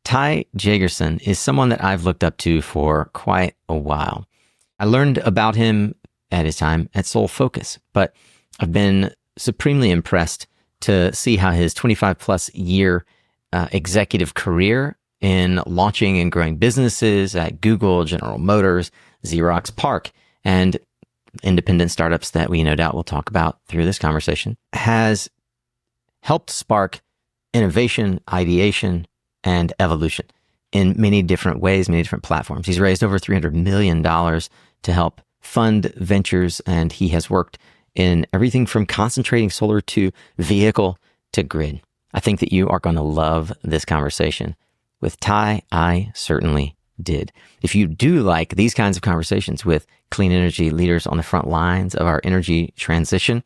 Ty Jagerson is someone that I've looked up to for quite a while. I learned about him at his time at SolFocus, but I've been supremely impressed to see how his 25 plus year executive career in launching and growing businesses at Google, General Motors, Xerox, PARC, and independent startups that we no doubt will talk about through this conversation, has helped spark innovation, ideation, and evolution in many different ways, many different platforms. He's raised over $300 million to help fund ventures, and he has worked in everything from concentrating solar to vehicle to grid. I think that you are going to love this conversation. With Ty, I certainly did. If you do like these kinds of conversations with clean energy leaders on the front lines of our energy transition,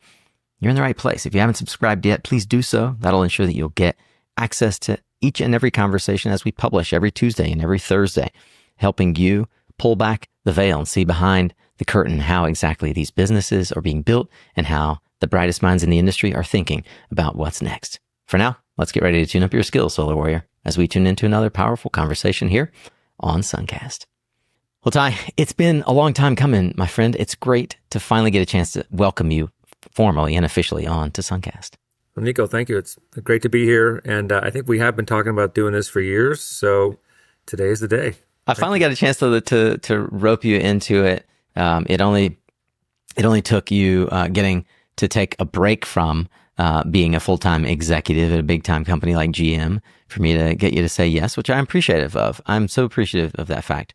you're in the right place. If you haven't subscribed yet, please do so. That'll ensure that you'll get access to each and every conversation as we publish every Tuesday and every Thursday, helping you pull back the veil and see behind the curtain how exactly these businesses are being built and how the brightest minds in the industry are thinking about what's next. For now, let's get ready to tune up your skills, Solar Warrior, as we tune into another powerful conversation here on SunCast. Well, Ty, it's been a long time coming, my friend. It's great to finally get a chance to welcome you formally and officially on to SunCast. Well, Nico, thank you. It's great to be here. And I think we have been talking about doing this for years. So today is the day. I finally got a chance to rope you into it. It only took you getting to take a break from being a full-time executive at a big-time company like GM for me to get you to say yes, which I'm appreciative of. I'm so appreciative of that fact.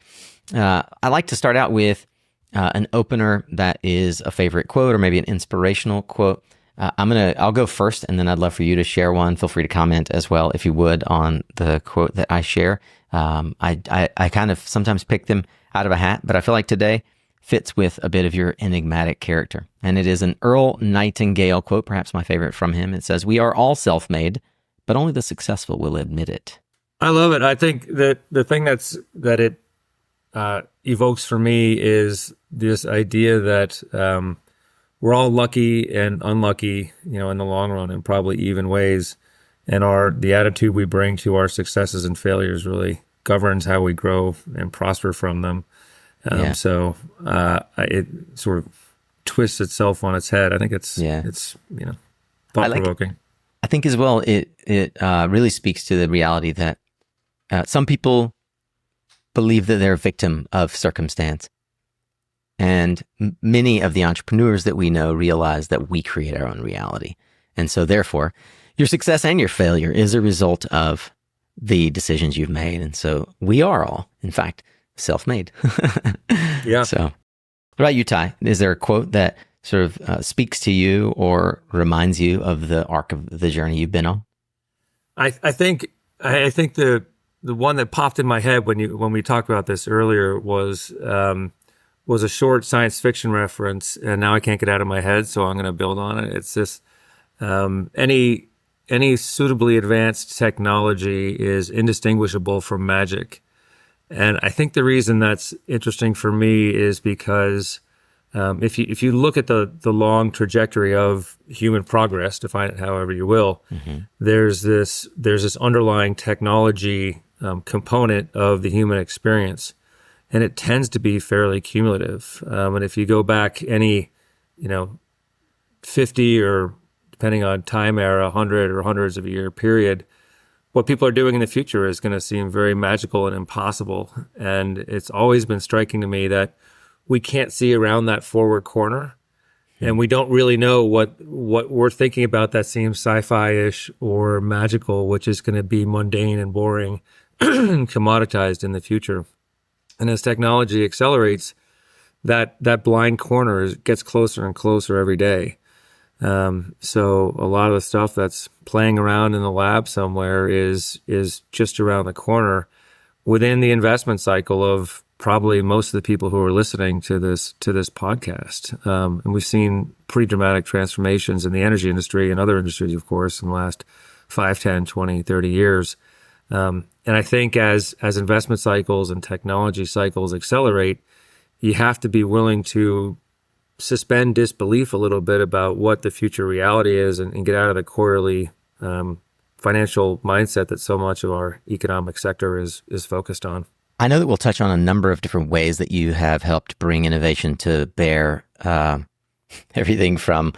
I like to start out with an opener that is a favorite quote or maybe an inspirational quote. I'll go first, and then I'd love for you to share one. Feel free to comment as well, if you would, on the quote that I share. I kind of sometimes pick them out of a hat, but I feel like today fits with a bit of your enigmatic character. And it is an Earl Nightingale quote, perhaps my favorite from him. It says, "We are all self-made, but only the successful will admit it." I love it. I think that the thing that it evokes for me is this idea that we're all lucky and unlucky, in the long run, in probably even ways. And the attitude we bring to our successes and failures really governs how we grow and prosper from them. So it sort of twists itself on its head. I think it's thought-provoking. I think as well, it really speaks to the reality that some people believe that they're a victim of circumstance. And many of the entrepreneurs that we know realize that we create our own reality. And so therefore, your success and your failure is a result of the decisions you've made. And so we are all, in fact, self-made. Yeah. So what about you, Ty? Is there a quote that sort of speaks to you or reminds you of the arc of the journey you've been on? I think the one that popped in my head when we talked about this earlier was a short science fiction reference, and now I can't get out of my head, so I'm going to build on it. It's this: any suitably advanced technology is indistinguishable from magic. And I think the reason that's interesting for me is because if you look at the long trajectory of human progress, define it however you will, there's this underlying technology component of the human experience, and it tends to be fairly cumulative. And if you go back any 50 or, depending on time era, 100 or hundreds of a year period, what people are doing in the future is going to seem very magical and impossible. And it's always been striking to me that we can't see around that forward corner, and we don't really know what we're thinking about that seems sci-fi-ish or magical, which is going to be mundane and boring and commoditized in the future. And as technology accelerates, that blind corner gets closer and closer every day. So a lot of the stuff that's playing around in the lab somewhere is just around the corner within the investment cycle of probably most of the people who are listening to this podcast. And we've seen pretty dramatic transformations in the energy industry and other industries, of course, in the last 5, 10, 20, 30 years. And I think as investment cycles and technology cycles accelerate, you have to be willing to suspend disbelief a little bit about what the future reality is and get out of the quarterly financial mindset that so much of our economic sector is focused on. I know that we'll touch on a number of different ways that you have helped bring innovation to bear, everything from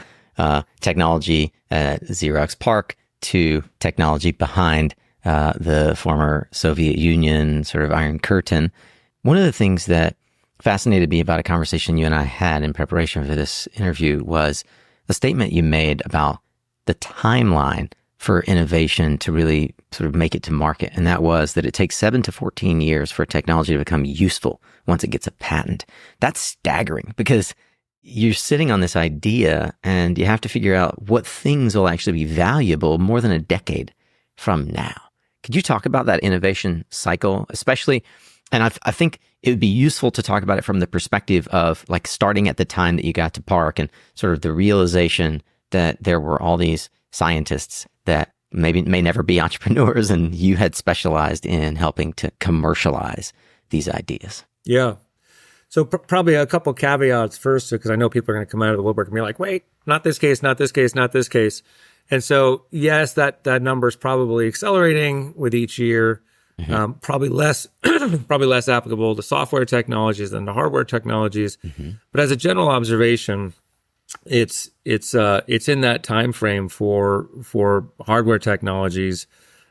technology at Xerox PARC to technology behind the former Soviet Union sort of Iron Curtain. One of the things that fascinated me about a conversation you and I had in preparation for this interview was a statement you made about the timeline for innovation to really sort of make it to market. And that was that it takes 7 to 14 years for technology to become useful once it gets a patent. That's staggering because you're sitting on this idea and you have to figure out what things will actually be valuable more than a decade from now. Could you talk about that innovation cycle, especially? And I think it would be useful to talk about it from the perspective of like starting at the time that you got to PARC and sort of the realization that there were all these scientists that maybe may never be entrepreneurs, and you had specialized in helping to commercialize these ideas. Yeah. So probably a couple caveats first, because I know people are going to come out of the woodwork and be like, wait, not this case, not this case, not this case. And so, yes, that number is probably accelerating with each year. Mm-hmm. Probably less applicable to software technologies than to hardware technologies. Mm-hmm. But as a general observation, it's in that time frame for hardware technologies,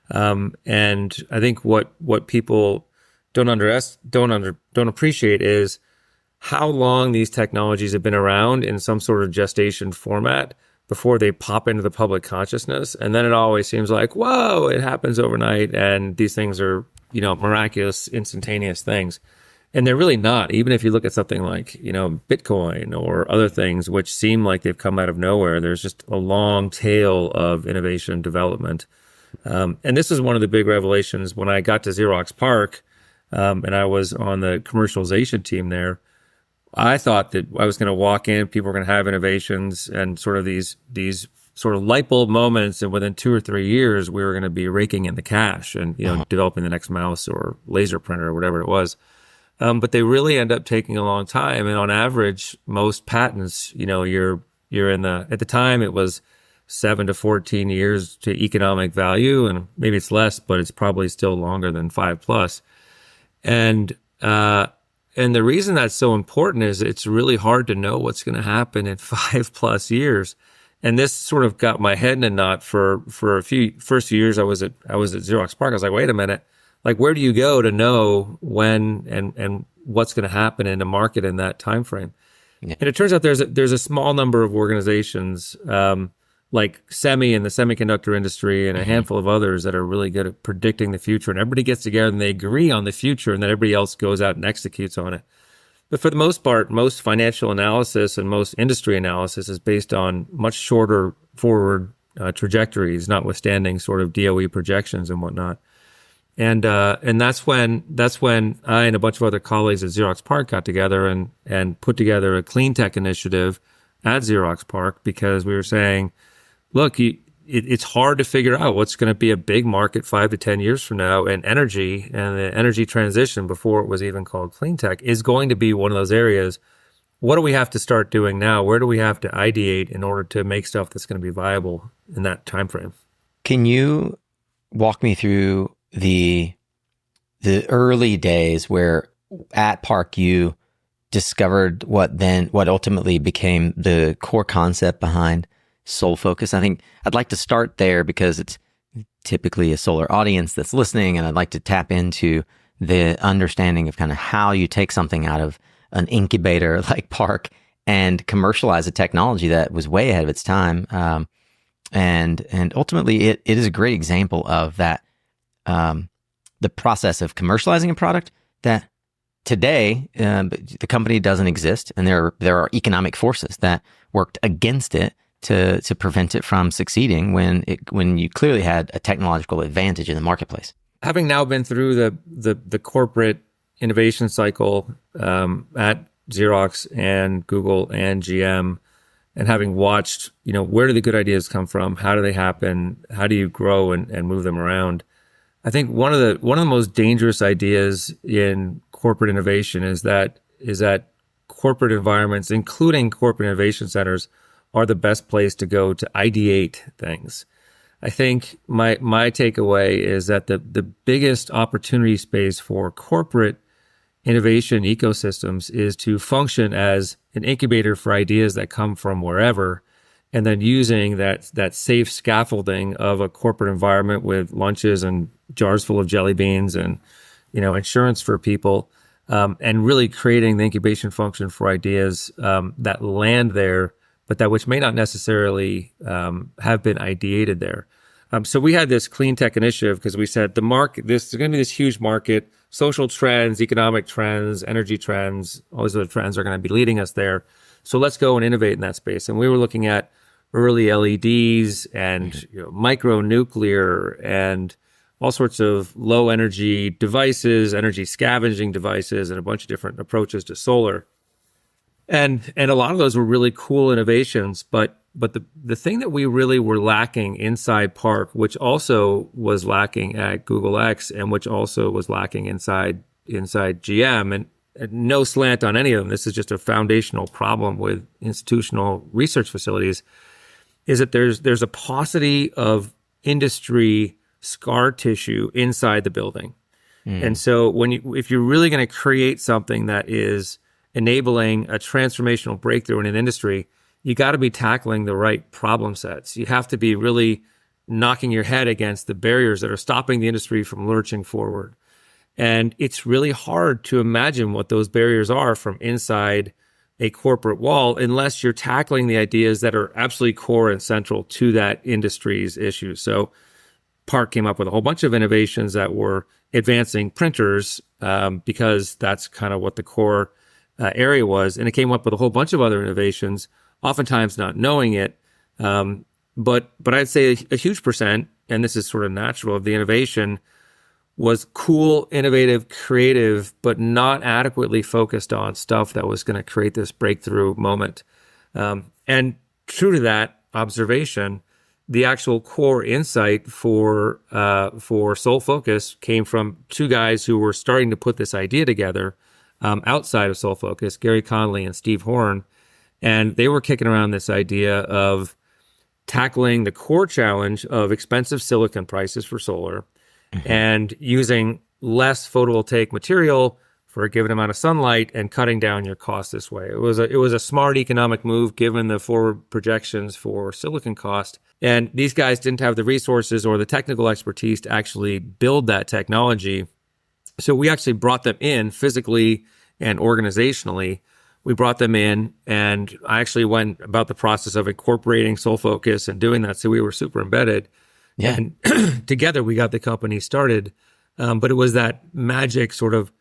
and I think what people don't appreciate is how long these technologies have been around in some sort of gestation format before they pop into the public consciousness. And then it always seems like, whoa, it happens overnight. And these things are, miraculous, instantaneous things. And they're really not. Even if you look at something like, Bitcoin or other things, which seem like they've come out of nowhere, there's just a long tail of innovation and development. And this is one of the big revelations when I got to Xerox PARC, and I was on the commercialization team there. I thought that I was going to walk in, people were going to have innovations and sort of these sort of light bulb moments, and within 2 or 3 years, we were going to be raking in the cash and developing the next mouse or laser printer or whatever it was. But they really end up taking a long time, and on average, most patents, you're in at the time it was 7 to 14 years to economic value, and maybe it's less, but it's probably still longer than 5+. And the reason that's so important is it's really hard to know what's going to happen in 5+ years. And this sort of got my head in a knot for a first few years I was at Xerox PARC. I was like, wait a minute, like where do you go to know when and what's going to happen in the market in that time frame? Yeah. And it turns out there's a small number of organizations like SEMI in the semiconductor industry and a handful of others that are really good at predicting the future. And everybody gets together and they agree on the future, and then everybody else goes out and executes on it. But for the most part, most financial analysis and most industry analysis is based on much shorter forward trajectories, notwithstanding sort of DOE projections and whatnot. And that's when I and a bunch of other colleagues at Xerox PARC got together and put together a cleantech initiative at Xerox PARC, because we were saying, look, it's hard to figure out what's going to be a big market 5 to 10 years from now, and energy and the energy transition, before it was even called clean tech, is going to be one of those areas. What do we have to start doing now? Where do we have to ideate in order to make stuff that's going to be viable in that time frame? Can you walk me through the early days where at PARC you discovered what ultimately became the core concept behind SolFocus? I think I'd like to start there because it's typically a solar audience that's listening, and I'd like to tap into the understanding of kind of how you take something out of an incubator like PARC and commercialize a technology that was way ahead of its time. And ultimately it is a great example of that, the process of commercializing a product that today, the company doesn't exist, and there are economic forces that worked against it to prevent it from succeeding when you clearly had a technological advantage in the marketplace. Having now been through the corporate innovation cycle at Xerox and Google and GM, and having watched, where do the good ideas come from? How do they happen? How do you grow and move them around? I think one of the most dangerous ideas in corporate innovation is that corporate environments, including corporate innovation centers, are the best place to go to ideate things. I think my takeaway is that the biggest opportunity space for corporate innovation ecosystems is to function as an incubator for ideas that come from wherever, and then using that safe scaffolding of a corporate environment with lunches and jars full of jelly beans and insurance for people, and really creating the incubation function for ideas that land there, but that which may not necessarily have been ideated there. So we had this clean tech initiative because we said there's going to be this huge market, social trends, economic trends, energy trends, all these other trends are going to be leading us there. So let's go and innovate in that space. And we were looking at early LEDs and micro nuclear and all sorts of low energy devices, energy scavenging devices, and a bunch of different approaches to solar. And a lot of those were really cool innovations, but the thing that we really were lacking inside PARC, which also was lacking at Google X, and which also was lacking inside GM, and no slant on any of them, this is just a foundational problem with institutional research facilities, is that there's a paucity of industry scar tissue inside the building. And so if you're really going to create something that is enabling a transformational breakthrough in an industry, you got to be tackling the right problem sets. You have to be really knocking your head against the barriers that are stopping the industry from lurching forward. And it's really hard to imagine what those barriers are from inside a corporate wall unless you're tackling the ideas that are absolutely core and central to that industry's issues. So PARC came up with a whole bunch of innovations that were advancing printers because that's kind of what the core area was. And it came up with a whole bunch of other innovations, oftentimes not knowing it. But I'd say a huge percent, and this is sort of natural, of the innovation was cool, innovative, creative, but not adequately focused on stuff that was going to create this breakthrough moment. And true to that observation, the actual core insight for SolFocus came from two guys who were starting to put this idea together outside of SolFocus, Gary Conley and Steve Horn. And they were kicking around this idea of tackling the core challenge of expensive silicon prices for solar and using less photovoltaic material for a given amount of sunlight and cutting down your costs this way. It was a smart economic move given the forward projections for silicon cost. And these guys didn't have the resources or the technical expertise to actually build that technology. So we actually brought them in physically and organizationally. We brought them in, and I actually went about the process of incorporating SolFocus and doing that. So we were super embedded. Yeah. And together we got the company started. But it was that magic sort of,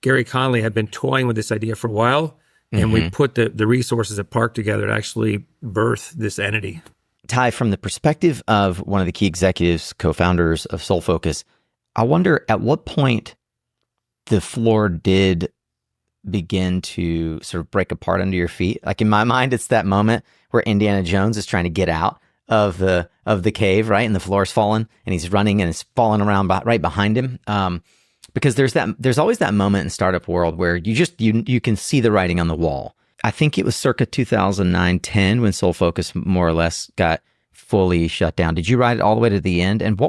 Gary Conley had been toying with this idea for a while, and we put the resources at PARC together to actually birth this entity. Ty, from the perspective of one of the key executives, co-founders of SolFocus, I wonder at what point the floor did begin to sort of break apart under your feet. Like in my mind, it's that moment where Indiana Jones is trying to get out of the cave, right? And the floor's fallen and he's running and it's falling around right behind him. Because there's always that moment in startup world where you can see the writing on the wall. I think it was circa 2009-10 when SolFocus more or less got fully shut down. Did you ride it all the way to the end? And I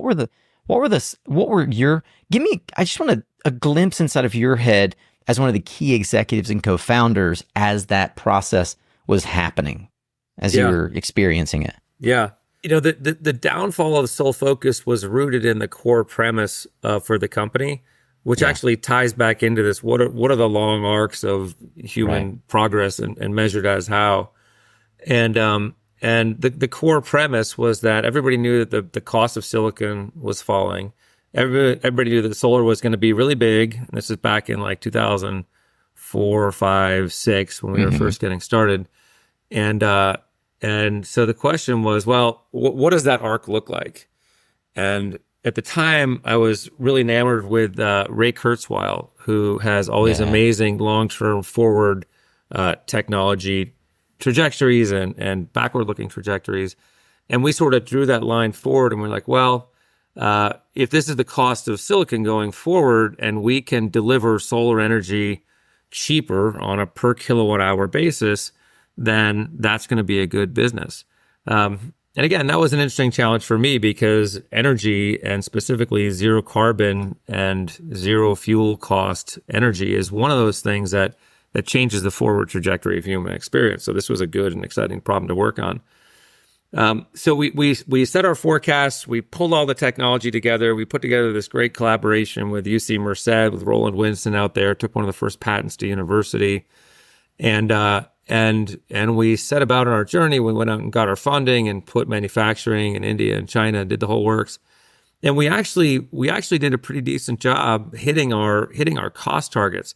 just want a glimpse inside of your head as one of the key executives and co-founders as that process was happening, as you were experiencing it. Yeah. The downfall of SolFocus was rooted in the core premise for the company, which actually ties back into this. What are the long arcs of human progress and measured as how? And the core premise was that everybody knew that the cost of silicon was falling. Everybody knew that solar was going to be really big. And this is back in like 2004, 5, 6 when we were first getting started. And so the question was, well, what does that arc look like? And at the time, I was really enamored with Ray Kurzweil, who has all these amazing long-term forward technology trajectories and backward-looking trajectories. And we sort of drew that line forward, and we're like, well, if this is the cost of silicon going forward, and we can deliver solar energy cheaper on a per kilowatt hour basis, then that's going to be a good business. And again, that was an interesting challenge for me because energy, and specifically zero carbon and zero fuel cost energy, is one of those things that changes the forward trajectory of human experience. So this was a good and exciting problem to work on. So we set our forecasts, we pulled all the technology together, we put together this great collaboration with UC Merced, with Roland Winston out there, took one of the first patents to university. And we set about on our journey. We went out and got our funding and put manufacturing in India and China and did the whole works. And we actually did a pretty decent job hitting our cost targets.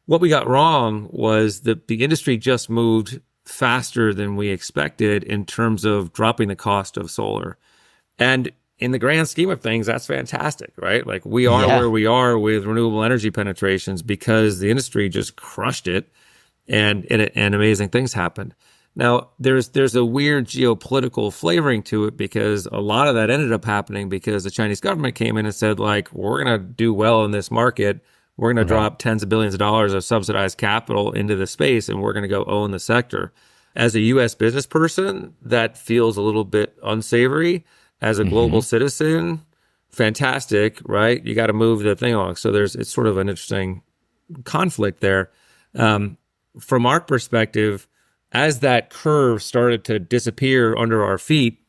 What we got wrong was that the industry just moved faster than we expected in terms of dropping the cost of solar. And in the grand scheme of things, that's fantastic, right? Like we are where we are with renewable energy penetrations because the industry just crushed it. And amazing things happened. Now, there's a weird geopolitical flavoring to it because a lot of that ended up happening because the Chinese government came in and said, like, we're going to do well in this market. We're going to drop tens of billions of dollars of subsidized capital into the space, and we're going to go own the sector. As a U.S. business person, that feels a little bit unsavory. As a global citizen, fantastic, right? You got to move the thing along. So it's sort of an interesting conflict there. From our perspective, as that curve started to disappear under our feet,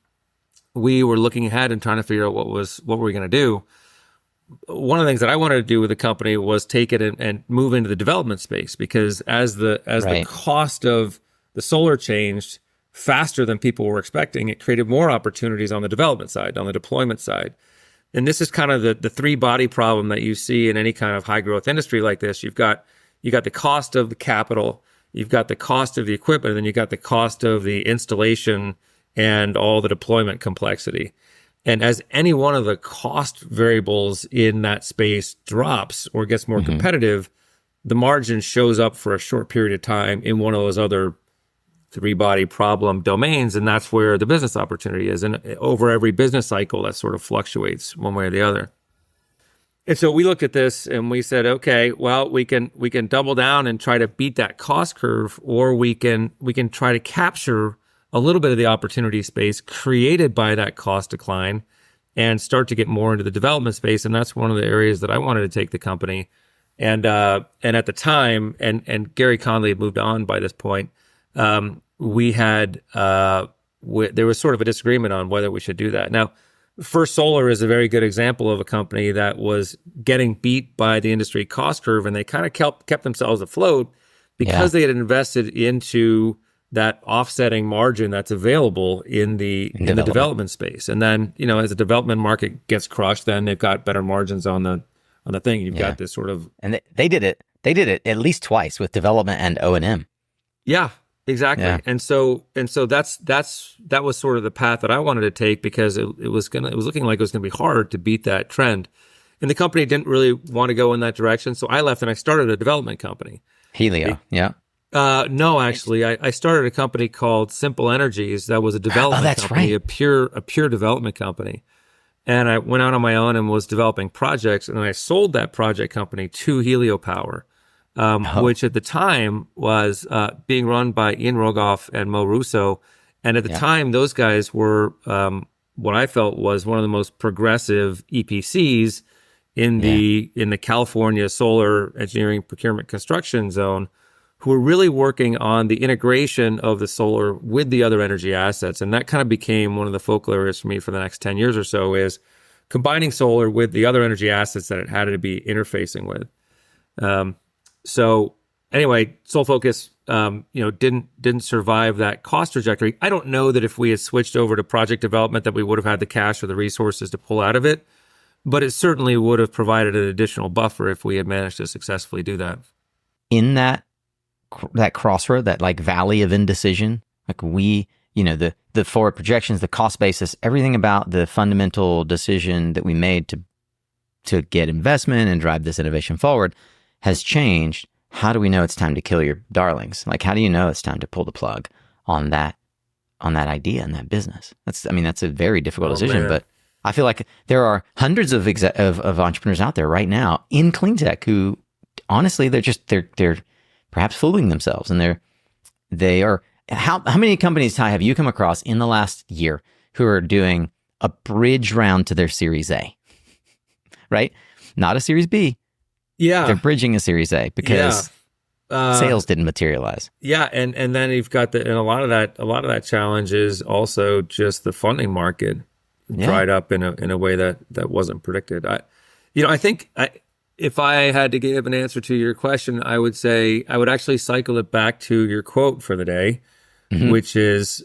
we were looking ahead and trying to figure out what were we going to do. One of the things that I wanted to do with the company was take it and move into the development space, because as the cost of the solar changed faster than people were expecting, it created more opportunities on the development side, on the deployment side. And this is kind of the three-body problem that you see in any kind of high-growth industry like this. You got the cost of the capital, you've got the cost of the equipment, and then you got the cost of the installation and all the deployment complexity. And as any one of the cost variables in that space drops or gets more competitive, the margin shows up for a short period of time in one of those other three-body problem domains, and that's where the business opportunity is. And over every business cycle, that sort of fluctuates one way or the other. And so we looked at this and we said, okay, well, we can double down and try to beat that cost curve, or we can try to capture a little bit of the opportunity space created by that cost decline and start to get more into the development space. And that's one of the areas that I wanted to take the company. And at the time, and Gary Conley had moved on by this point, we had there was sort of a disagreement on whether we should do that. Now, First Solar is a very good example of a company that was getting beat by the industry cost curve, and they kind of kept themselves afloat because they had invested into that offsetting margin that's available in the development space. And then, as the development market gets crushed, then they've got better margins on the thing. You've got this sort of, and they did it at least twice with development and O&M. Yeah. Exactly. Yeah. And so that was sort of the path that I wanted to take, because it was looking like it was going to be hard to beat that trend. And the company didn't really want to go in that direction. So I left and I started a development company. Helio. No, actually, I started a company called Simple Energies. That was a development company, a pure development company. And I went out on my own and was developing projects. And then I sold that project company to Helio Power. Which at the time was being run by Ian Rogoff and Mo Russo. And at the time, those guys were what I felt was one of the most progressive EPCs in the California solar engineering procurement construction zone, who were really working on the integration of the solar with the other energy assets. And that kind of became one of the focal areas for me for the next 10 years or so, is combining solar with the other energy assets that it had to be interfacing with. So anyway, SolFocus, didn't survive that cost trajectory. I don't know that if we had switched over to project development that we would have had the cash or the resources to pull out of it, but it certainly would have provided an additional buffer if we had managed to successfully do that. In that crossroad, that like valley of indecision, like the forward projections, the cost basis, everything about the fundamental decision that we made to get investment and drive this innovation forward has changed. How do we know it's time to kill your darlings? Like, how do you know it's time to pull the plug on that idea and that business? That's a very difficult decision, man. But I feel like there are hundreds of entrepreneurs out there right now in clean tech who, honestly, they're perhaps fooling themselves, and they are. How many companies, Ty, have you come across in the last year who are doing a bridge round to their Series A, right? Not a Series B. Yeah. They're bridging a Series A because sales didn't materialize. Yeah, and then you've got and a lot of that challenge is also just the funding market dried up in a way that wasn't predicted. I think if I had to give an answer to your question, I would say I would actually cycle it back to your quote for the day, which is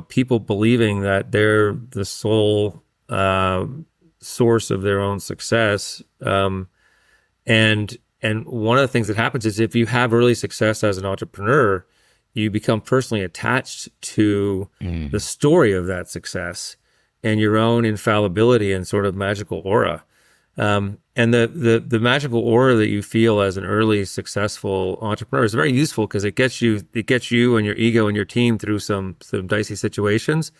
people believing that they're the sole source of their own success, and one of the things that happens is if you have early success as an entrepreneur, you become personally attached to the story of that success and your own infallibility and sort of magical aura. And the magical aura that you feel as an early successful entrepreneur is very useful because it gets you and your ego and your team through some dicey situations,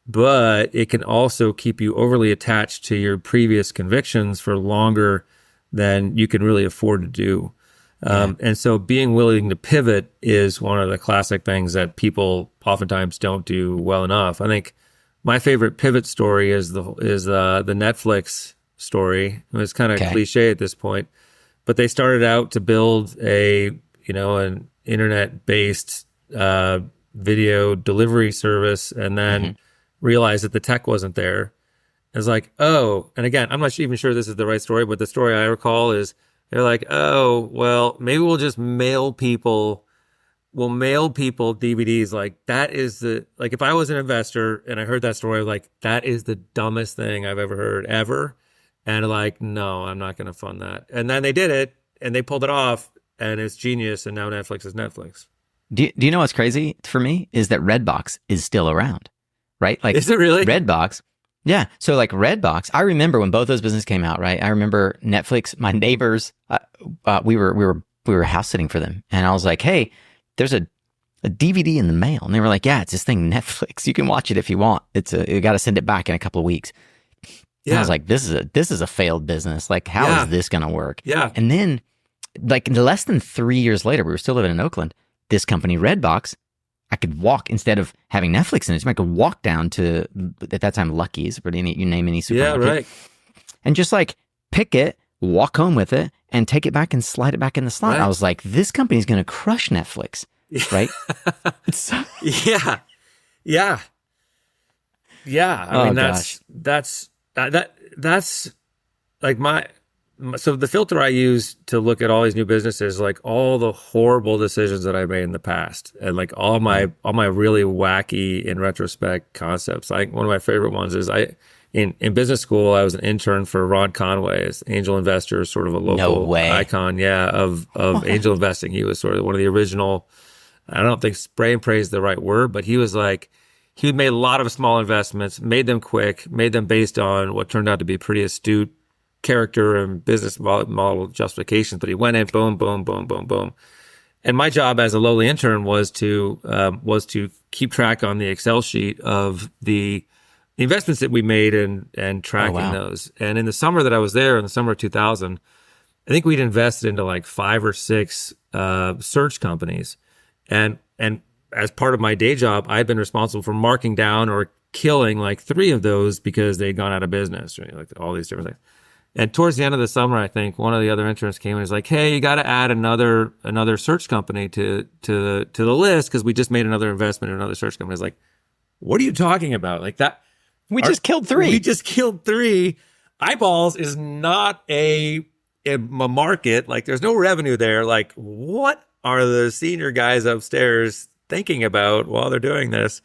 but it can also keep you overly attached to your previous convictions for longer than you can really afford to do. And so being willing to pivot is one of the classic things that people oftentimes don't do well enough. I think my favorite pivot story is the Netflix story. It's kind of cliche at this point, but they started out to build an internet-based video delivery service, and then realized that the tech wasn't there. It's like, oh, and again, I'm not even sure this is the right story, but the story I recall is they're like, oh, well, maybe we'll just mail people DVDs. Like that is if I was an investor and I heard that story, like that is the dumbest thing I've ever heard ever. And like, no, I'm not going to fund that. And then they did it and they pulled it off and it's genius. And now Netflix is Netflix. Do you know what's crazy for me is that Redbox is still around, right? Like, is it really? Redbox. Yeah. So like Redbox, I remember when both those businesses came out, right? I remember Netflix, my neighbors, we were house sitting for them. And I was like, hey, there's a DVD in the mail. And they were like, yeah, it's this thing, Netflix. You can watch it if you want. You got to send it back in a couple of weeks. Yeah. And I was like, this is a failed business. Like, how is this going to work? Yeah. And then like less than 3 years later, we were still living in Oakland. This company, Redbox, I could walk, instead of having Netflix in it, I could walk down to, at that time, Lucky's, but you name any supermarket. Yeah, right. And just like pick it, walk home with it, and take it back and slide it back in the slot. Right. I was like, this company's going to crush Netflix, right? Yeah. Yeah. Yeah. I mean, that's like so the filter I use to look at all these new businesses, like all the horrible decisions that I made in the past, and like all my really wacky, in retrospect, concepts. Like one of my favorite ones is in business school, I was an intern for Ron Conway, as angel investor, sort of a local icon, of angel investing. He was sort of one of the original. I don't think spray and pray is the right word, but he was like, he made a lot of small investments, made them quick, made them based on what turned out to be pretty astute character and business model justifications, but he went in, boom, boom, boom, boom, boom. And my job as a lowly intern was to keep track on the Excel sheet of the investments that we made and tracking those. And in the summer that I was there, in the summer of 2000, I think we'd invested into like 5 or 6 search companies. And as part of my day job, I had been responsible for marking down or killing like 3 of those because they'd gone out of business, right? Like all these different things. And towards the end of the summer, I think one of the other interns came and was like, "Hey, you got to add another search company to the list because we just made another investment in another search company." I was like, "What are you talking about? Like that? We just killed 3. We just killed 3. Eyeballs is not a market. Like there's no revenue there. Like what are the senior guys upstairs thinking about while they're doing this?"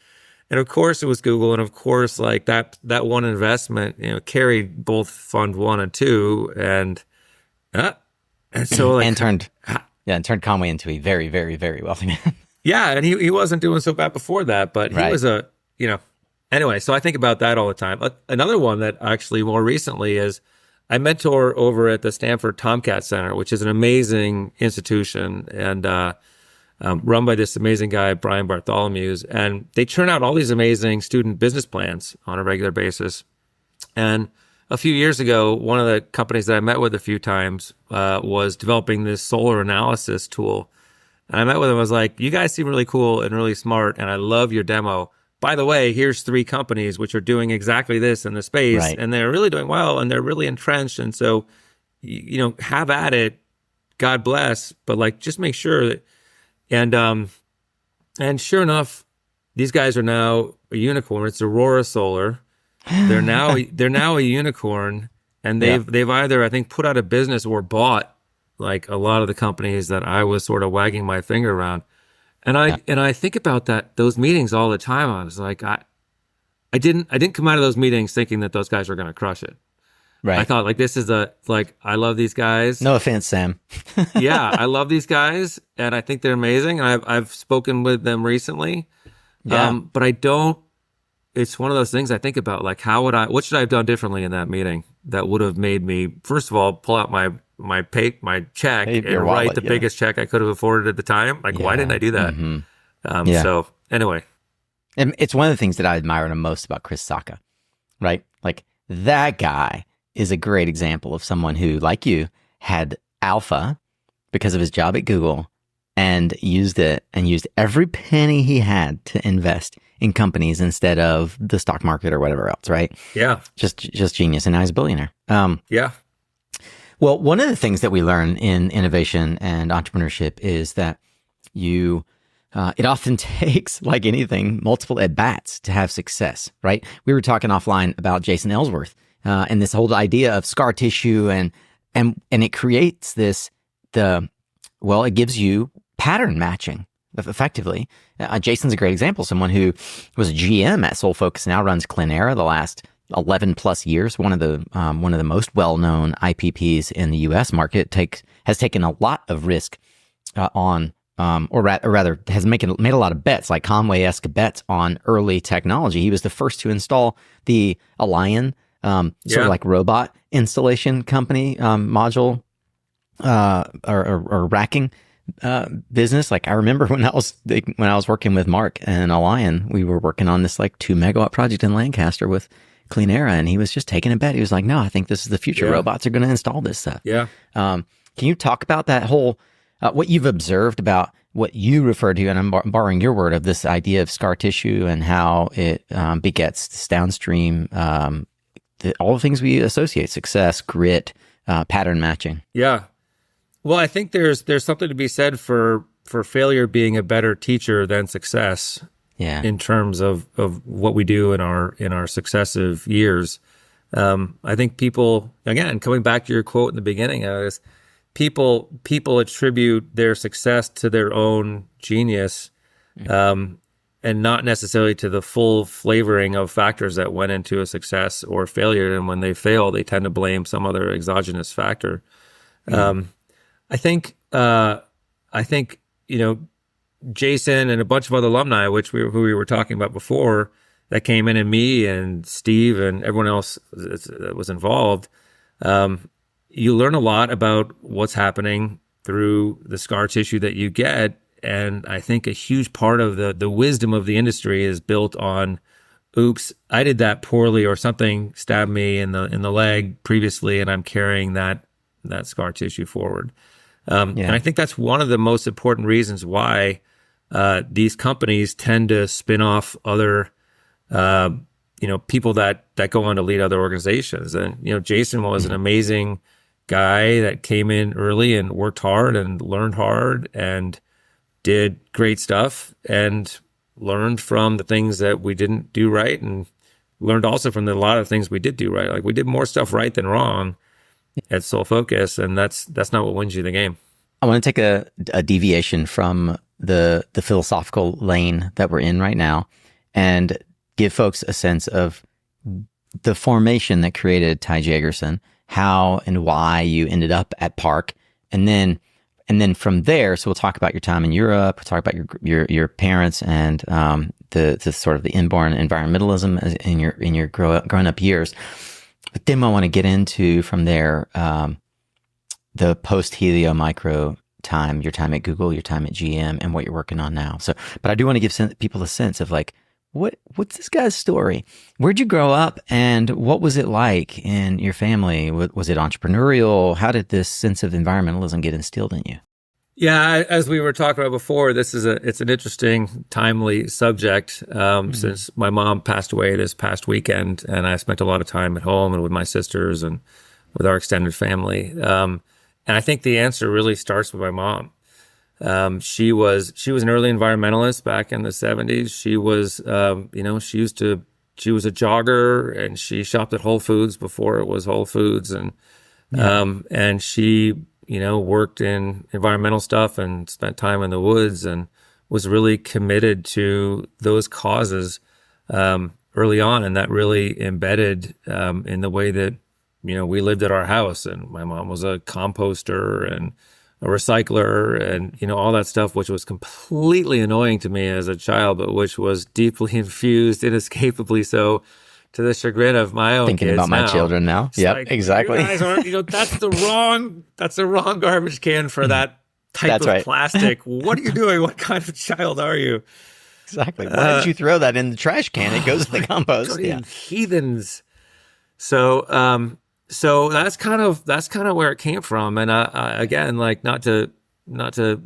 And of course it was Google, and of course like that one investment, carried both fund 1 and 2, and so like and turned Conway into a very, very, very wealthy man. Yeah, and he wasn't doing so bad before that, but he was anyway. So I think about that all the time. Another one that actually more recently is I mentor over at the Stanford Tomcat Center, which is an amazing institution, and run by this amazing guy, Brian Bartholomew's, and they churn out all these amazing student business plans on a regular basis. And a few years ago, one of the companies that I met with a few times was developing this solar analysis tool. And I met with him, I was like, "You guys seem really cool and really smart, and I love your demo, by the way, here's 3 companies which are doing exactly this in the space, Right. and they're really doing well, and they're really entrenched. And so, have at it. God bless, but like, just make sure that, and sure enough, these guys are now a unicorn. It's Aurora Solar. They're now a unicorn, and they've either, I think, put out of business or bought like a lot of the companies that I was sort of wagging my finger around. And I think about those meetings all the time. I was like, I didn't come out of those meetings thinking that those guys were going to crush it. Right. I thought, like, this is I love these guys. No offense, Sam. Yeah, I love these guys, and I think they're amazing. And I've spoken with them recently. Yeah. But I don't. It's one of those things I think about, like, what should I have done differently in that meeting that would have made me, first of all, pull out my check and wallet, write the biggest check I could have afforded at the time. Like, why didn't I do that? Mm-hmm. So anyway, and it's one of the things that I admire the most about Chris Sacca, right? Like, that guy is a great example of someone who, like you, had alpha because of his job at Google and used every penny he had to invest in companies instead of the stock market or whatever else, right? Yeah. Just genius. And now he's a billionaire. Yeah. Well, one of the things that we learn in innovation and entrepreneurship is that it often takes, like anything, multiple at-bats to have success, right? We were talking offline about Jason Ellsworth and this whole idea of scar tissue and it creates it gives you pattern matching effectively. Jason's a great example, someone who was a GM at SolFocus, now runs Cleanera the last 11 plus years, one of the most well-known IPPs in the US market, has taken a lot of risk or rather has made a lot of bets, like Conway-esque bets on early technology. He was the first to install the Alion, sort of like robot installation company, module or racking business. Like, I remember when I was working with Mark and Alion, we were working on this like 2 megawatt project in Lancaster with Cleanera, and he was just taking a bet. He was like, no, I think this is the future. Yeah. Robots are going to install this stuff. Yeah. Can you talk about that whole, what you've observed about what you refer to, and I'm borrowing your word, of this idea of scar tissue and how it begets this downstream, all the things we associate: success, grit, pattern matching. Yeah. Well, I think there's something to be said for failure being a better teacher than success. Yeah. In terms of what we do in our successive years. I think people, again, coming back to your quote in the beginning, people attribute their success to their own genius, and not necessarily to the full flavoring of factors that went into a success or failure. And when they fail, they tend to blame some other exogenous factor. I think Jason and a bunch of other alumni, who we were talking about before, that came in, and me and Steve and everyone else that was involved, you learn a lot about what's happening through the scar tissue that you get. And I think a huge part of the wisdom of the industry is built on, oops, I did that poorly, or something stabbed me in the leg previously, and I'm carrying that scar tissue forward. And I think that's one of the most important reasons why these companies tend to spin off other, people that go on to lead other organizations. And, Jason was an amazing guy that came in early and worked hard and learned hard and did great stuff, and learned from the things that we didn't do right, and learned also from a lot of things we did do right. Like, we did more stuff right than wrong at SolFocus, and that's not what wins you the game. I want to take a deviation from the philosophical lane that we're in right now and give folks a sense of the formation that created Ty Jagerson, how and why you ended up at PARC, and then from there. So we'll talk about your time in Europe. We'll talk about your parents and the sort of the inborn environmentalism in your growing up years. But then I want to get into from there the post Helio Micro time, your time at Google, your time at GM, and what you're working on now. So, but I do want to give people a sense of like, what's this guy's story? Where'd you grow up, and what was it like in your family? Was it entrepreneurial? How did this sense of environmentalism get instilled in you? Yeah, as we were talking about before, it's an interesting, timely subject, since my mom passed away this past weekend, and I spent a lot of time at home and with my sisters and with our extended family. And I think the answer really starts with my mom. She was an early environmentalist back in the 70s. She was, she was a jogger, and she shopped at Whole Foods before it was Whole Foods, and she worked in environmental stuff and spent time in the woods and was really committed to those causes early on. And that really embedded in the way that, we lived at our house. And my mom was a composter and a recycler and, all that stuff, which was completely annoying to me as a child, but which was deeply infused, inescapably so, to the chagrin of my own Thinking kids about now. my children now. Yep, exactly. You guys aren't, that's the wrong garbage can for that type of plastic. What are you doing? What kind of child are you? Exactly. Why did you throw that in the trash can? It goes to the compost. Yeah. Heathens. So that's kind of where it came from. And again, like not to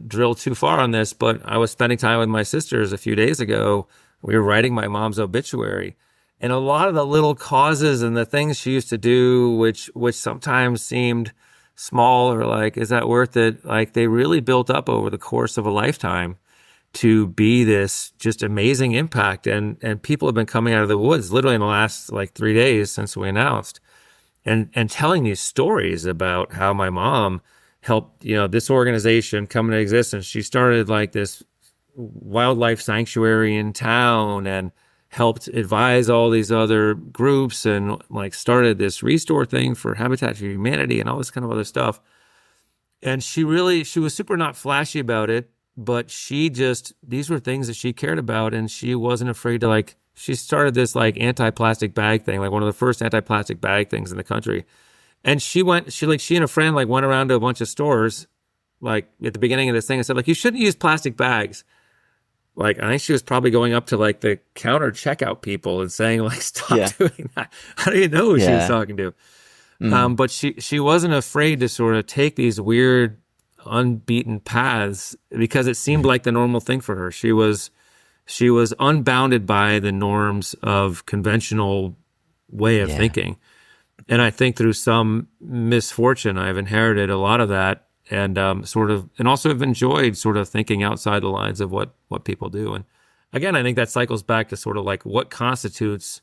drill too far on this, but I was spending time with my sisters a few days ago. We were writing my mom's obituary. And a lot of the little causes and the things she used to do, which sometimes seemed small or like, is that worth it? Like they really built up over the course of a lifetime to be this just amazing impact. And people have been coming out of the woods literally in the last like 3 days since we announced and telling these stories about how my mom helped, this organization come into existence. She started like this wildlife sanctuary in town and helped advise all these other groups and like started this restore thing for Habitat for Humanity and all this kind of other stuff. And she was super not flashy about it, but these were things that she cared about. And she wasn't afraid to she started this like anti-plastic bag thing, like one of the first anti-plastic bag things in the country. And she and a friend like went around to a bunch of stores, like at the beginning of this thing and said like, you shouldn't use plastic bags. Like, I think she was probably going up to like the counter checkout people and saying like, stop doing that. How do you know who she was talking to? But she wasn't afraid to sort of take these weird, unbeaten paths because it seemed like the normal thing for her. She was unbounded by the norms of conventional way of thinking. And I think through some misfortune, I've inherited a lot of that. And and also have enjoyed sort of thinking outside the lines of what people do. And again, I think that cycles back to sort of like what constitutes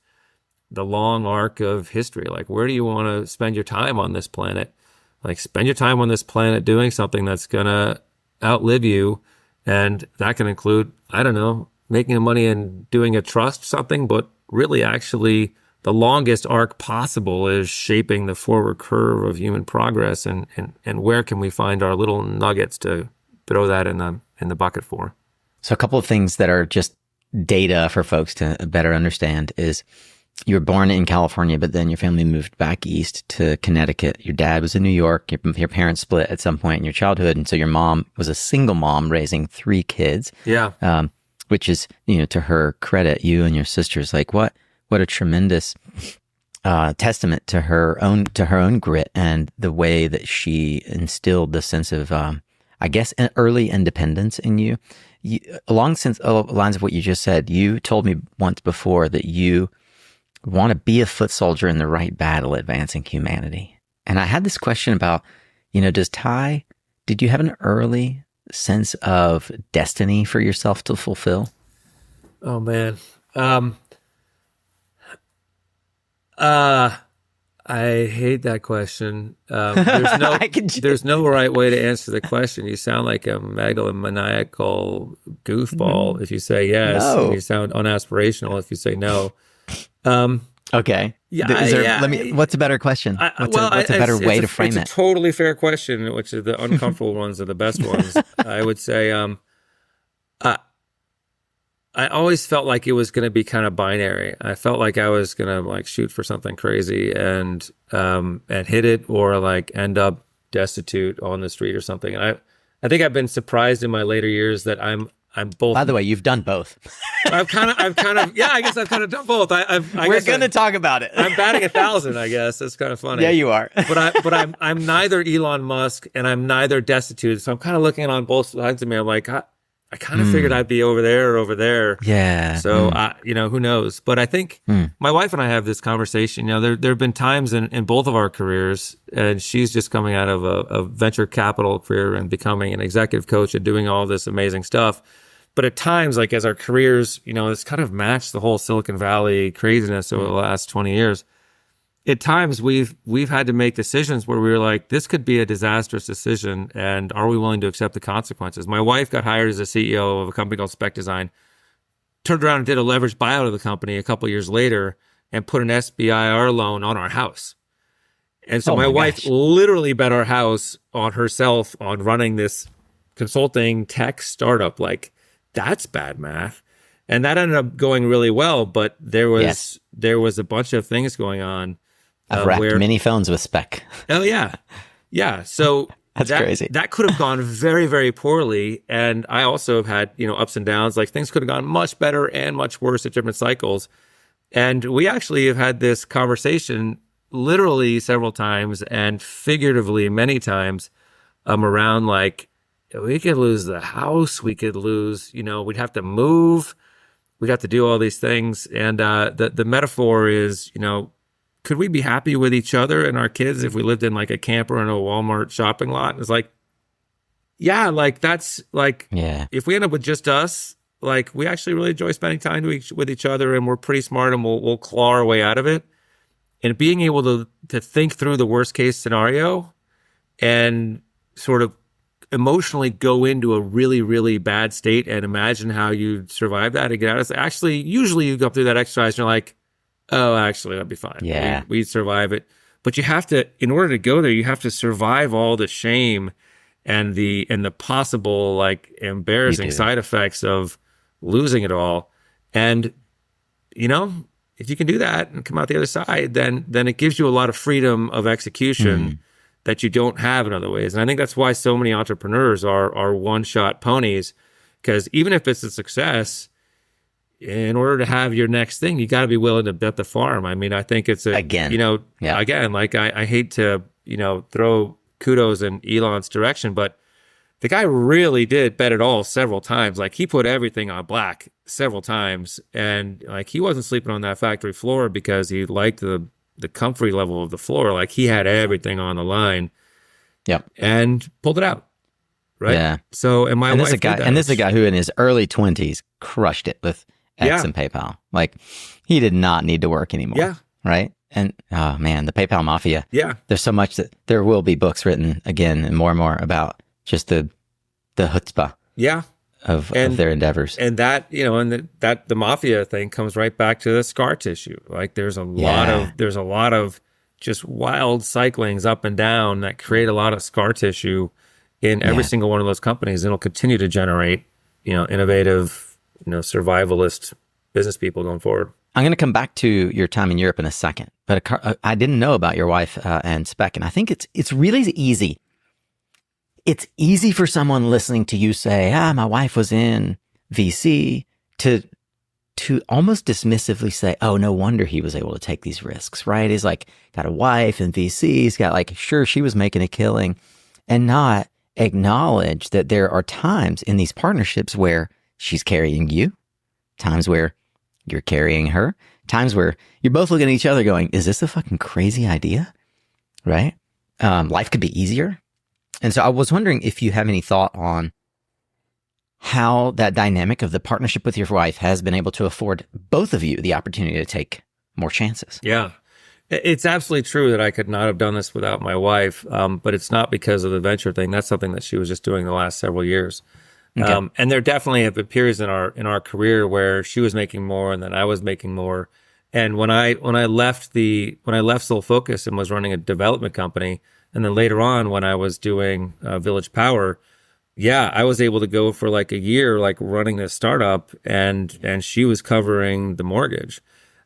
the long arc of history. Like, where do you want to spend your time on this planet? Like, spend your time on this planet doing something that's going to outlive you. And that can include, I don't know, making money and doing a trust something, but really actually the longest arc possible is shaping the forward curve of human progress, and where can we find our little nuggets to throw that in the bucket for? So a couple of things that are just data for folks to better understand is you were born in California, but then your family moved back east to Connecticut. Your dad was in New York. Your parents split at some point in your childhood, and so your mom was a single mom raising 3 kids. Yeah, which is to her credit, you and your sisters, like what a tremendous testament to her own grit and the way that she instilled the sense of, I guess, an early independence in you. Along lines of what you just said, you told me once before that you want to be a foot soldier in the right battle advancing humanity. And I had this question about, did you have an early sense of destiny for yourself to fulfill? Oh, man. I hate that question. There's no right way to answer the question. You sound like a megalomaniacal goofball if you say yes, and you sound unaspirational if you say no. Okay. What's a better question? What's a better way to frame it? It's a totally fair question, which is the uncomfortable ones are the best ones. I would say, I always felt like it was going to be kind of binary. I felt like I was going to like shoot for something crazy and hit it, or like end up destitute on the street or something. And I think I've been surprised in my later years that I'm I'm both. By the way, you've done both. I've kind of, yeah, I guess I've kind of done both. We're going to talk about it. I'm batting 1,000, I guess. That's kind of funny. Yeah, you are. but I'm neither Elon Musk and I'm neither destitute. So I'm kind of looking on both sides of me. I'm like, I kind of figured I'd be over there or over there. Yeah. So, who knows? But I think my wife and I have this conversation. There have been times in both of our careers, and she's just coming out of a venture capital career and becoming an executive coach and doing all this amazing stuff. But at times, like as our careers, it's kind of matched the whole Silicon Valley craziness over the last 20 years. At times we've had to make decisions where we were like, this could be a disastrous decision, and are we willing to accept the consequences? My wife got hired as a CEO of a company called Spec Design, turned around and did a leveraged buyout of the company a couple of years later and put an SBIR loan on our house. And so my wife literally bet our house on herself on running this consulting tech startup. Like, that's bad math. And that ended up going really well, but there was a bunch of things going on. I've wrapped many phones with Spec. Oh, yeah. Yeah. So that's crazy. That could have gone very, very poorly. And I also have had, ups and downs. Like, things could have gone much better and much worse at different cycles. And we actually have had this conversation literally several times and figuratively many times around like, we could lose the house. We could lose, we'd have to move. We'd have to do all these things. And the metaphor is, could we be happy with each other and our kids if we lived in like a camper in a Walmart shopping lot? And it's like, yeah, like that's like, if we end up with just us, like we actually really enjoy spending time with each other, and we're pretty smart, and we'll claw our way out of it. And being able to think through the worst case scenario and sort of emotionally go into a really, really bad state and imagine how you'd survive that and get out of it. Actually, usually you go through that exercise and you're like, oh, actually, that'd be fine. Yeah. We'd survive it. But you have to, in order to go there, you have to survive all the shame and the possible like embarrassing side effects of losing it all. And, if you can do that and come out the other side, then it gives you a lot of freedom of execution that you don't have in other ways. And I think that's why so many entrepreneurs are one-shot ponies, because even if it's a success, in order to have your next thing, you got to be willing to bet the farm. I mean, I think it's again, like I hate to, throw kudos in Elon's direction, but the guy really did bet it all several times. Like, he put everything on black several times, and like he wasn't sleeping on that factory floor because he liked the comfort level of the floor. Like, he had everything on the line. Yep. And pulled it out. Right. Yeah. So, and my wife this is a guy who in his early 20s crushed it with X and PayPal. Like, he did not need to work anymore. Yeah. Right. And oh man, the PayPal mafia. Yeah. There's so much that there will be books written again and more about just the chutzpah. Yeah. Of their endeavors. And that, the mafia thing comes right back to the scar tissue. Like, there's a lot of just wild cyclings up and down that create a lot of scar tissue in every single one of those companies. And it'll continue to generate, innovative, survivalist business people going forward. I'm going to come back to your time in Europe in a second, but I didn't know about your wife and Spec, and I think it's really easy. It's easy for someone listening to you say, my wife was in VC, to almost dismissively say, oh, no wonder he was able to take these risks, right? He's like, got a wife in VC, he's got like, sure, she was making a killing, and not acknowledge that there are times in these partnerships where she's carrying you, times where you're carrying her, times where you're both looking at each other going, is this a fucking crazy idea? Right? Life could be easier. And so I was wondering if you have any thought on how that dynamic of the partnership with your wife has been able to afford both of you the opportunity to take more chances. Yeah. It's absolutely true that I could not have done this without my wife, but it's not because of the venture thing. That's something that she was just doing the last several years. Okay. And there definitely have been periods in our career where she was making more and then I was making more. And when I left SolFocus and was running a development company, and then later on when I was doing Village Power, I was able to go for like a year, like running this startup, and she was covering the mortgage.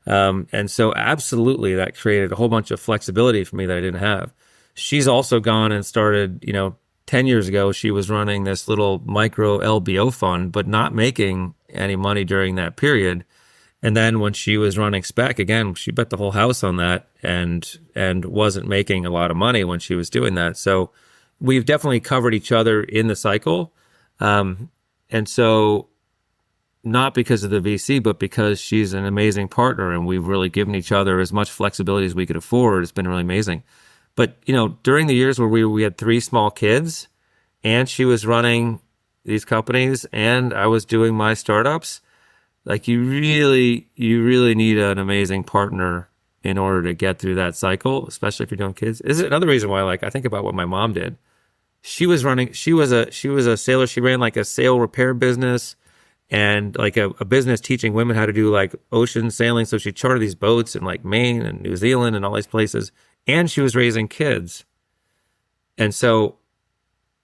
And so absolutely that created a whole bunch of flexibility for me that I didn't have. She's also gone and started, 10 years ago, she was running this little micro LBO fund, but not making any money during that period. And then when she was running spec, again, she bet the whole house on that and wasn't making a lot of money when she was doing that. So we've definitely covered each other in the cycle. And so not because of the VC, but because she's an amazing partner and we've really given each other as much flexibility as we could afford. It's been really amazing. But, during the years where we had 3 small kids and she was running these companies and I was doing my startups, like you really need an amazing partner in order to get through that cycle, especially if you're doing kids. This is another reason why, like, I think about what my mom did. She was a sailor. She ran like a sail repair business and like a business teaching women how to do like ocean sailing. So she chartered these boats in like Maine and New Zealand and all these places. And she was raising kids. And so,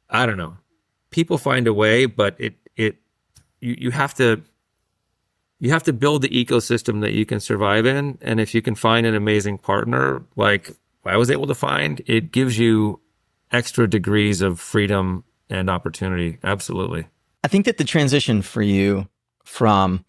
I don't know, people find a way, but you have to build the ecosystem that you can survive in. And if you can find an amazing partner, like I was able to find, it gives you extra degrees of freedom and opportunity. Absolutely. I think that the transition for you from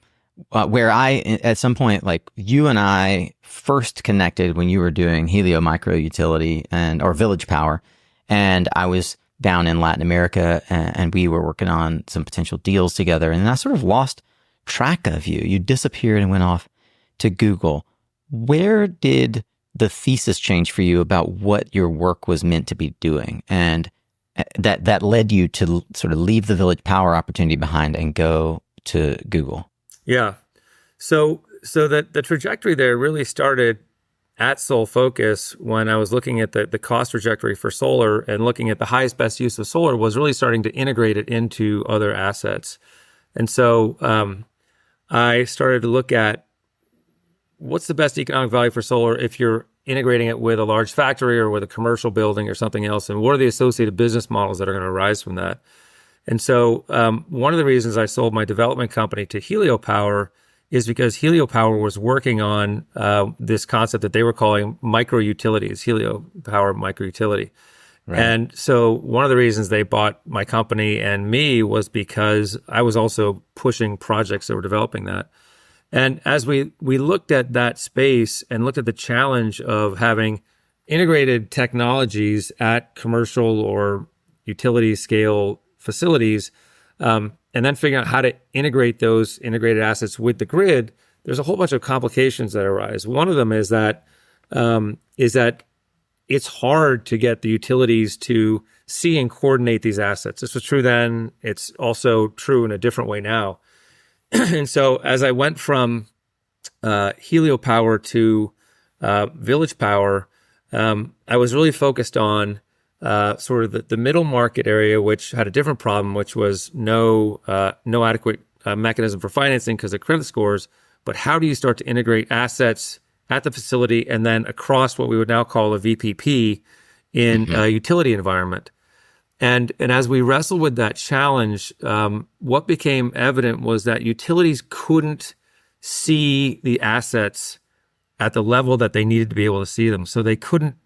where at some point, like you and I first connected when you were doing Helio Micro Utility or Village Power, and I was down in Latin America and we were working on some potential deals together, and I sort of lost track of you. You disappeared and went off to Google. Where did the thesis change for you about what your work was meant to be doing, and that led you to sort of leave the Village Power opportunity behind and go to Google? Yeah. So that the trajectory there really started at SolFocus when I was looking at the cost trajectory for solar and looking at the highest best use of solar was really starting to integrate it into other assets. And so I started to look at what's the best economic value for solar if you're integrating it with a large factory or with a commercial building or something else, and what are the associated business models that are going to arise from that? And so one of the reasons I sold my development company to Helio Power is because Helio Power was working on this concept that they were calling micro utilities, Helio Power micro utility. Right. And so one of the reasons they bought my company and me was because I was also pushing projects that were developing that. And as we looked at that space and looked at the challenge of having integrated technologies at commercial or utility scale facilities, and then figuring out how to integrate those integrated assets with the grid, there's a whole bunch of complications that arise. One of them is that it's hard to get the utilities to see and coordinate these assets. This was true then. It's also true in a different way now. And so as I went from Helio Power to Village Power, I was really focused on sort of the middle market area, which had a different problem, which was no adequate mechanism for financing because of credit scores. But how do you start to integrate assets at the facility and then across what we would now call a VPP in a utility environment? And as we wrestled with that challenge, what became evident was that utilities couldn't see the assets at the level that they needed to be able to see them. So they couldn't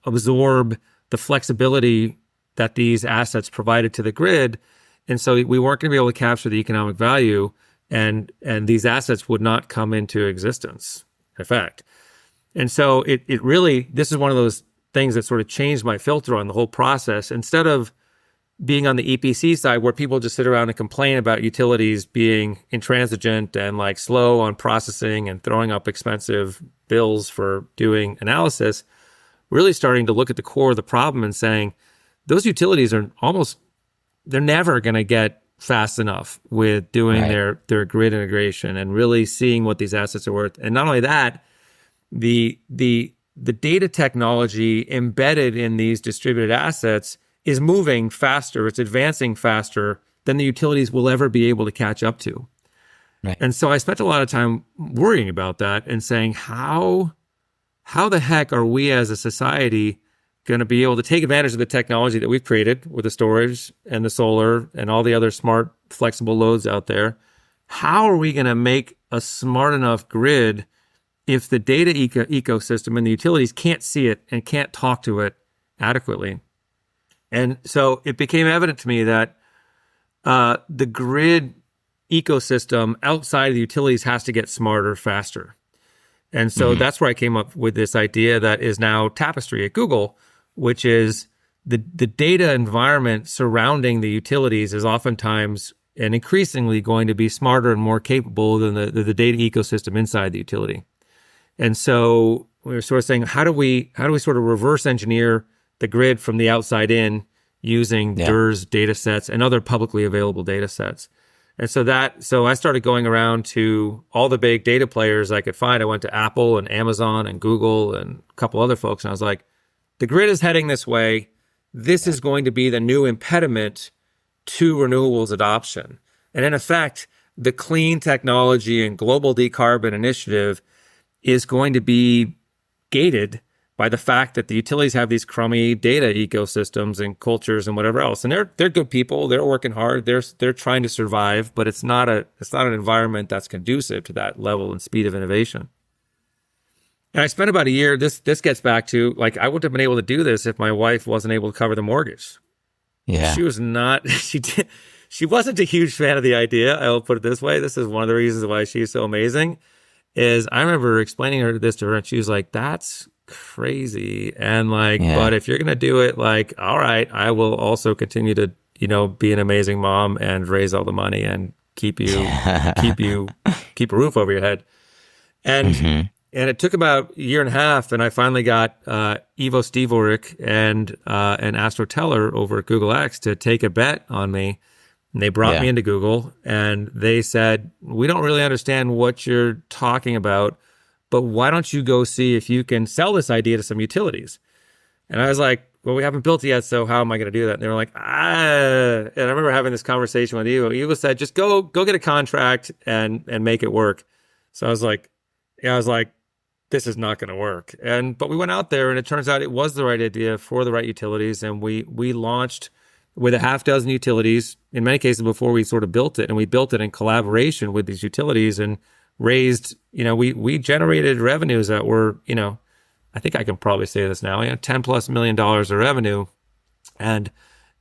absorb the flexibility that these assets provided to the grid. And so we weren't going to be able to capture the economic value, and these assets would not come into existence, in effect. And so it really, this is one of those things that sort of changed my filter on the whole process. Instead of being on the EPC side where people just sit around and complain about utilities being intransigent and like slow on processing and throwing up expensive bills for doing analysis, really starting to look at the core of the problem and saying, those utilities they're never going to get fast enough with doing their grid integration and really seeing what these assets are worth. And not only that, the data technology embedded in these distributed assets is moving faster, it's advancing faster than the utilities will ever be able to catch up to. Right. And so I spent a lot of time worrying about that and saying, how the heck are we as a society going to be able to take advantage of the technology that we've created with the storage and the solar and all the other smart, flexible loads out there? How are we going to make a smart enough grid if the data ecosystem and the utilities can't see it and can't talk to it adequately? And so it became evident to me that the grid ecosystem outside of the utilities has to get smarter faster. And so that's where I came up with this idea that is now Tapestry at Google, which is the data environment surrounding the utilities is oftentimes and increasingly going to be smarter and more capable than the data ecosystem inside the utility. And so we were sort of saying, how do we sort of reverse engineer the grid from the outside in using DERS data sets and other publicly available data sets? And so I started going around to all the big data players I could find. I went to Apple and Amazon and Google and a couple other folks. And I was like, the grid is heading this way. This is going to be the new impediment to renewables adoption. And in effect, the clean technology and global decarbon initiative is going to be gated by the fact that the utilities have these crummy data ecosystems and cultures and whatever else. And they're good people. They're working hard. They're trying to survive, but it's not an environment that's conducive to that level and speed of innovation. And I spent about a year. This gets back to, like, I wouldn't have been able to do this if my wife wasn't able to cover the mortgage. Yeah. She was not, she wasn't a huge fan of the idea. I will put it this way. This is one of the reasons why she's so amazing is I remember explaining this to her and she was like, that's crazy. And like, but if you're going to do it, like, all right, I will also continue to, be an amazing mom and raise all the money and keep a roof over your head. And, and it took about a year and a half, and I finally got Ivo Stevorik and Astro Teller over at Google X to take a bet on me. And they brought me into Google, and they said, we don't really understand what you're talking about, but why don't you go see if you can sell this idea to some utilities? And I was like, well, we haven't built it yet, so how am I going to do that? And they were like, And I remember having this conversation with Ivo. Ivo said, just go get a contract and make it work. So I was like, this is not going to work. But we went out there, and it turns out it was the right idea for the right utilities. And we launched with a half dozen utilities, in many cases before we sort of built it. And we built it in collaboration with these utilities and raised, we generated revenues that were, I think I can probably say this now, $10+ million of revenue. And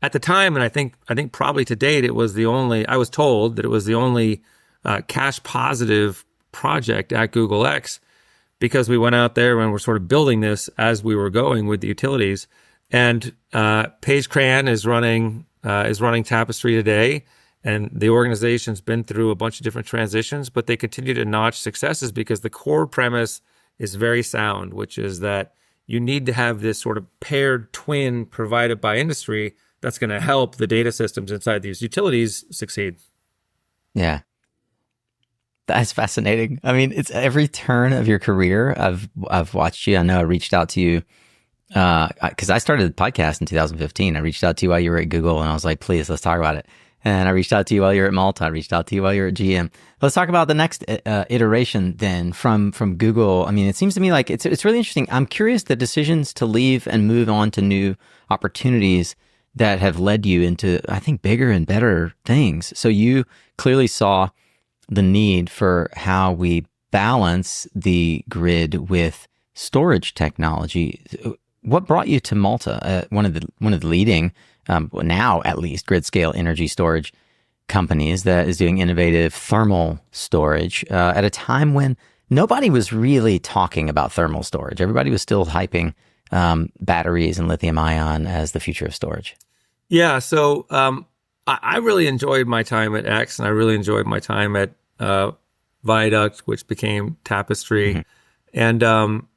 at the time, and I think probably to date, I was told that it was the only cash positive project at Google X, because we went out there and we're sort of building this as we were going with the utilities. And Paige Cran is running Tapestry today, and the organization's been through a bunch of different transitions, but they continue to notch successes because the core premise is very sound, which is that you need to have this sort of paired twin provided by industry that's going to help the data systems inside these utilities succeed. Yeah. That's fascinating. I mean, it's every turn of your career. I've watched you. I know I reached out to you because I started the podcast in 2015. I reached out to you while you were at Google, and I was like, please, let's talk about it. And I reached out to you while you were at Malta. I reached out to you while you were at GM. Let's talk about the next iteration then from Google. I mean, it seems to me like it's really interesting. I'm curious the decisions to leave and move on to new opportunities that have led you into, I think, bigger and better things. So you clearly saw the need for how we balance the grid with storage technology. What brought you to Malta, one of the leading, now at least, grid scale energy storage companies that is doing innovative thermal storage at a time when nobody was really talking about thermal storage. Everybody was still hyping batteries and lithium ion as the future of storage. Yeah, so I really enjoyed my time at X, and I really enjoyed my time at Viaduct, which became Tapestry. And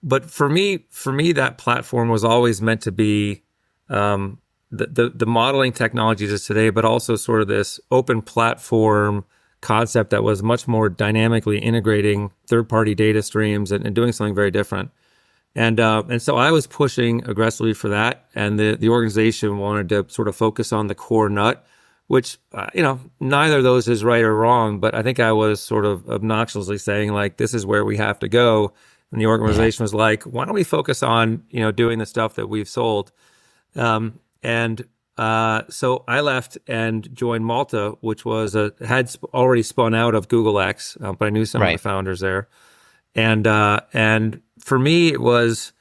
but for me, that platform was always meant to be the modeling technologies is today, but also sort of this open platform concept that was much more dynamically integrating third-party data streams and doing something very different. And so I was pushing aggressively for that, and the organization wanted to sort of focus on the core nut, which neither of those is right or wrong, but I think I was sort of obnoxiously saying, like, this is where we have to go. And the organization was like, why don't we focus on, doing the stuff that we've sold? So I left and joined Malta, which was had already spun out of Google X, but I knew some of the founders there. And for me, it was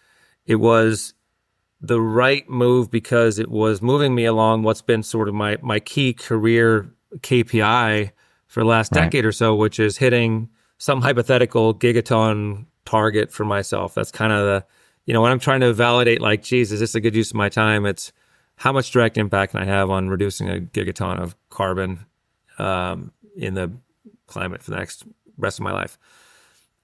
the right move because it was moving me along what's been sort of my key career KPI for the last decade or so, which is hitting some hypothetical gigaton target for myself. That's kind of when I'm trying to validate, like, geez, is this a good use of my time? It's how much direct impact can I have on reducing a gigaton of carbon in the climate for the rest of my life?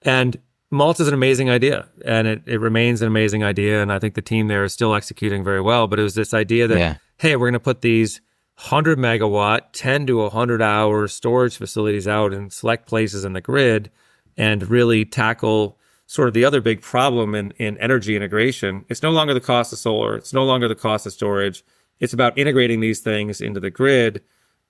And Malta is an amazing idea, and it remains an amazing idea. And I think the team there is still executing very well. But it was this idea that, hey, we're going to put these 100 megawatt, 10 to 100 hour storage facilities out in select places in the grid and really tackle sort of the other big problem in energy integration. It's no longer the cost of solar. It's no longer the cost of storage. It's about integrating these things into the grid.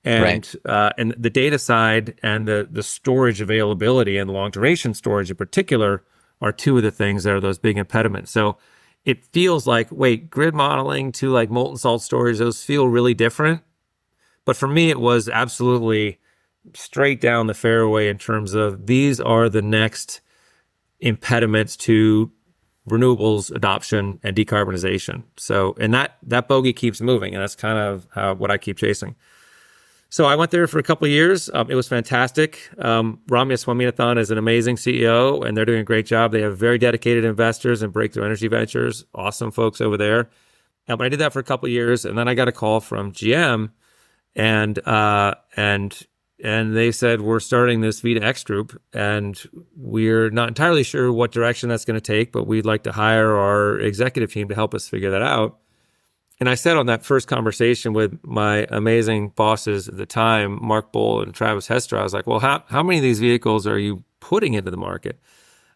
And the data side and the storage availability and long duration storage in particular are two of the things that are those big impediments. So it feels like, wait, grid modeling to like molten salt storage, those feel really different. But for me, it was absolutely straight down the fairway in terms of these are the next impediments to renewables adoption and decarbonization. So, and that bogey keeps moving, and that's kind of what I keep chasing. So I went there for a couple of years. It was fantastic. Ramya Swaminathan is an amazing CEO, and they're doing a great job. They have very dedicated investors in Breakthrough Energy Ventures. Awesome folks over there. But I did that for a couple of years, and then I got a call from GM, and they said, we're starting this V2X group, and we're not entirely sure what direction that's going to take, but we'd like to hire our executive team to help us figure that out. And I said on that first conversation with my amazing bosses at the time, Mark Bull and Travis Hester, I was like, well, how many of these vehicles are you putting into the market?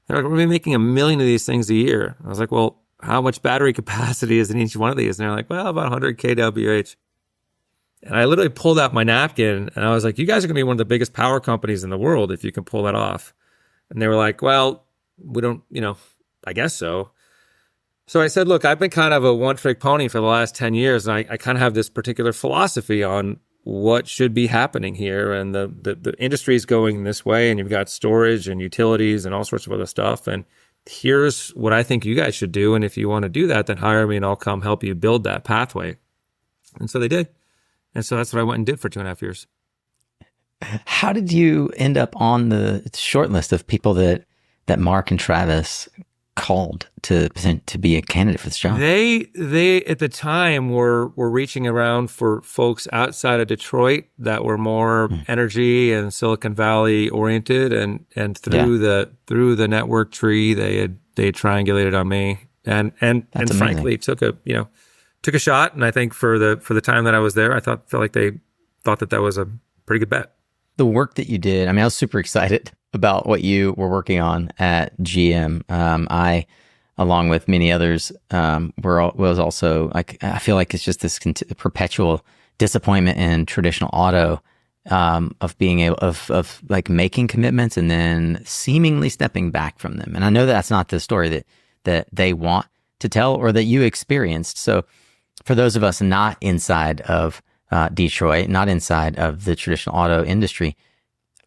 They're like, we're making 1 million of these things a year. I was like, well, how much battery capacity is in each one of these? And they're like, well, about 100 kWh. And I literally pulled out my napkin and I was like, you guys are going to be one of the biggest power companies in the world if you can pull that off. And they were like, well, we don't, I guess so. So I said, look, I've been kind of a one-trick pony for the last 10 years. And I kind of have this particular philosophy on what should be happening here. And the industry is going this way, and you've got storage and utilities and all sorts of other stuff. And here's what I think you guys should do. And if you want to do that, then hire me and I'll come help you build that pathway. And so they did. And so that's what I went and did for 2.5 years. How did you end up on the short list of people that Mark and Travis called to be a candidate for this job? They at the time were reaching around for folks outside of Detroit that were more energy and Silicon Valley oriented, and through the network tree they triangulated on me, and frankly took a shot. And I think for the time that I was there, I felt like they thought that was a pretty good bet. The work that you did, I mean, I was super excited about what you were working on at GM. I, along with many others, was also like, I feel like it's just this perpetual disappointment in traditional auto, of being able of like making commitments and then seemingly stepping back from them. And I know that's not the story that they want to tell or that you experienced. So for those of us not inside of Detroit, not inside of the traditional auto industry,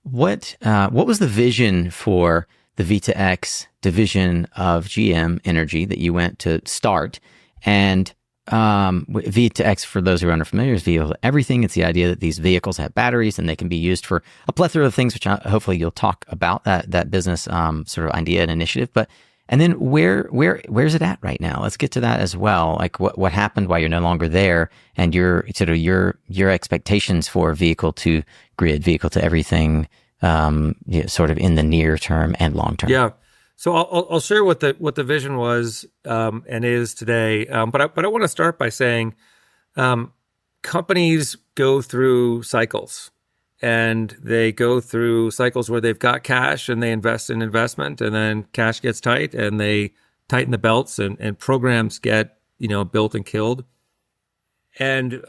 what was the vision for the V2X division of GM Energy that you went to start? And V2X, for those who are unfamiliar, is vehicle everything. It's the idea that these vehicles have batteries and they can be used for a plethora of things, which hopefully you'll talk about that business sort of idea and initiative. And then where's it at right now? Let's get to that as well. Like what happened while you're no longer there, and your expectations for vehicle to grid, vehicle to everything, sort of in the near term and long term. Yeah. So I'll share what the vision was and is today. But I want to start by saying companies go through cycles. And they go through cycles where they've got cash and they invest in investment, and then cash gets tight and they tighten the belts, and programs get, built and killed. And,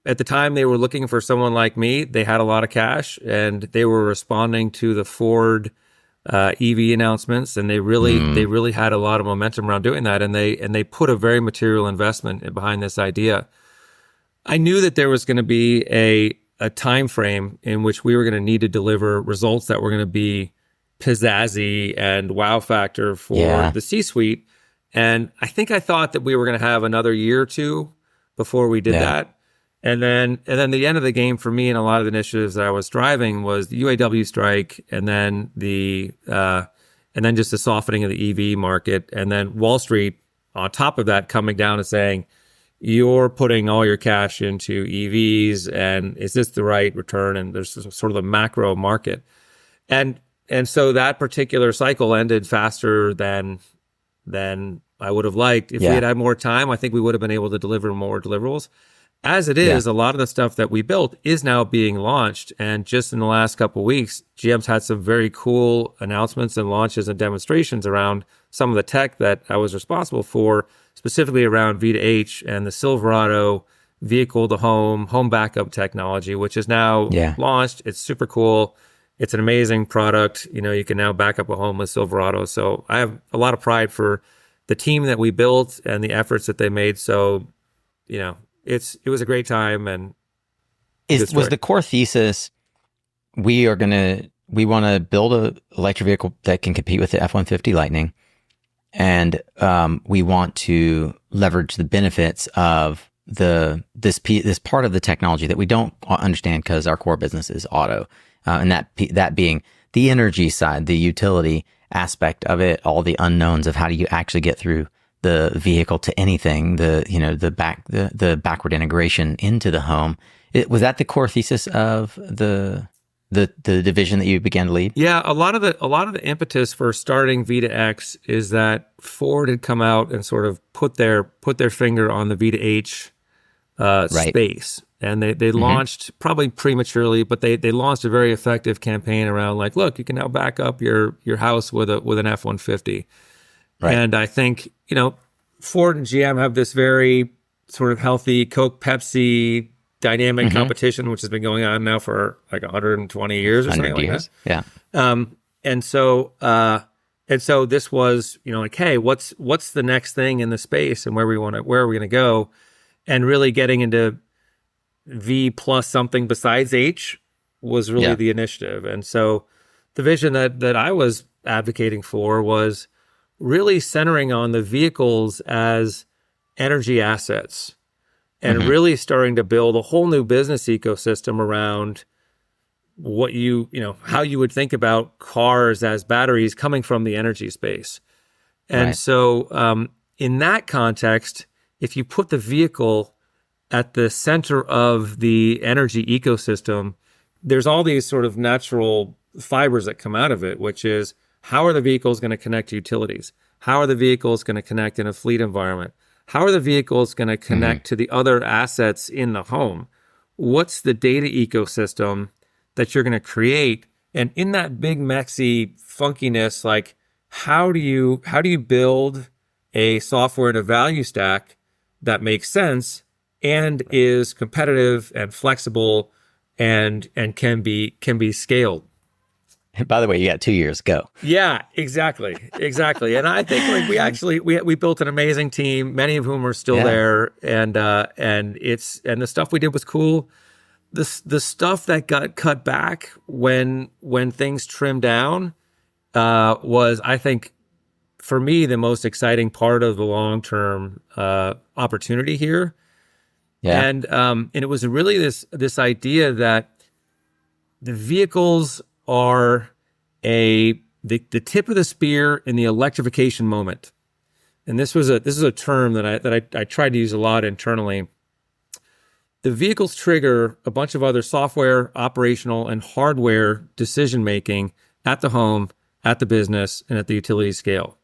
at the time they were looking for someone like me. They had a lot of cash and they were responding to the Ford EV announcements, and they really had a lot of momentum around doing that. And they put a very material investment behind this idea. I knew that there was going to be a time frame in which we were going to need to deliver results that were going to be pizzazzy and wow factor for the C-suite. And I think I thought that we were going to have another year or two before we did that. And then the end of the game for me and a lot of the initiatives that I was driving was the UAW strike, and then just the softening of the EV market, and then Wall Street on top of that coming down and saying, you're putting all your cash into EVs, and is this the right return? And there's sort of the macro market. And so that particular cycle ended faster than I would have liked. If we had more time, I think we would have been able to deliver more deliverables. As it is, a lot of the stuff that we built is now being launched. And just in the last couple of weeks, GM's had some very cool announcements and launches and demonstrations around some of the tech that I was responsible for, specifically around V2H and the Silverado vehicle to home backup technology, which is now launched. It's super cool. It's an amazing product. You can now back up a home with Silverado. So I have a lot of pride for the team that we built and the efforts that they made. So, it was a great time. And was the core thesis, we want to build a electric vehicle that can compete with the F-150 Lightning, and we want to leverage the benefits of this part of the technology that we don't understand because our core business is auto, and that being the energy side, the utility aspect of it, all the unknowns of how do you actually get through the vehicle to anything, the backward integration into the home. Was that the core thesis of the division that you began to lead? Yeah, a lot of the impetus for starting V2X is that Ford had come out and sort of put their finger on the V2H space, and they launched probably prematurely, but they launched a very effective campaign around like, look, you can now back up your house with an F-150. Right. And I think, Ford and GM have this very sort of healthy Coke, Pepsi dynamic competition, which has been going on now for like 120 years or something like that. Yeah. And so this was, like, hey, what's the next thing in the space and where are we going to go? And really getting into V plus something besides H was really the initiative. And so the vision that I was advocating for was really centering on the vehicles as energy assets and really starting to build a whole new business ecosystem around what how you would think about cars as batteries coming from the energy space. And so in that context, if you put the vehicle at the center of the energy ecosystem, there's all these sort of natural fibers that come out of it, which is, how are the vehicles going to connect to utilities? How are the vehicles going to connect in a fleet environment? How are the vehicles going to connect to the other assets in the home? What's the data ecosystem that you're going to create? And in that big, messy funkiness, like how do you build a software and a value stack that makes sense and is competitive and flexible and can be scaled? And by the way, you got 2 years, go. Yeah, exactly. And I think like we built an amazing team, many of whom are still there, and the stuff we did was cool. The stuff that got cut back when things trimmed down was, I think, for me, the most exciting part of the long-term opportunity here. Yeah. And it was really this idea that the vehicles are the tip of the spear in the electrification moment. And this is a term that I tried to use a lot internally. The vehicles trigger a bunch of other software, operational, and hardware decision making at the home, at the business, and at the utility scale.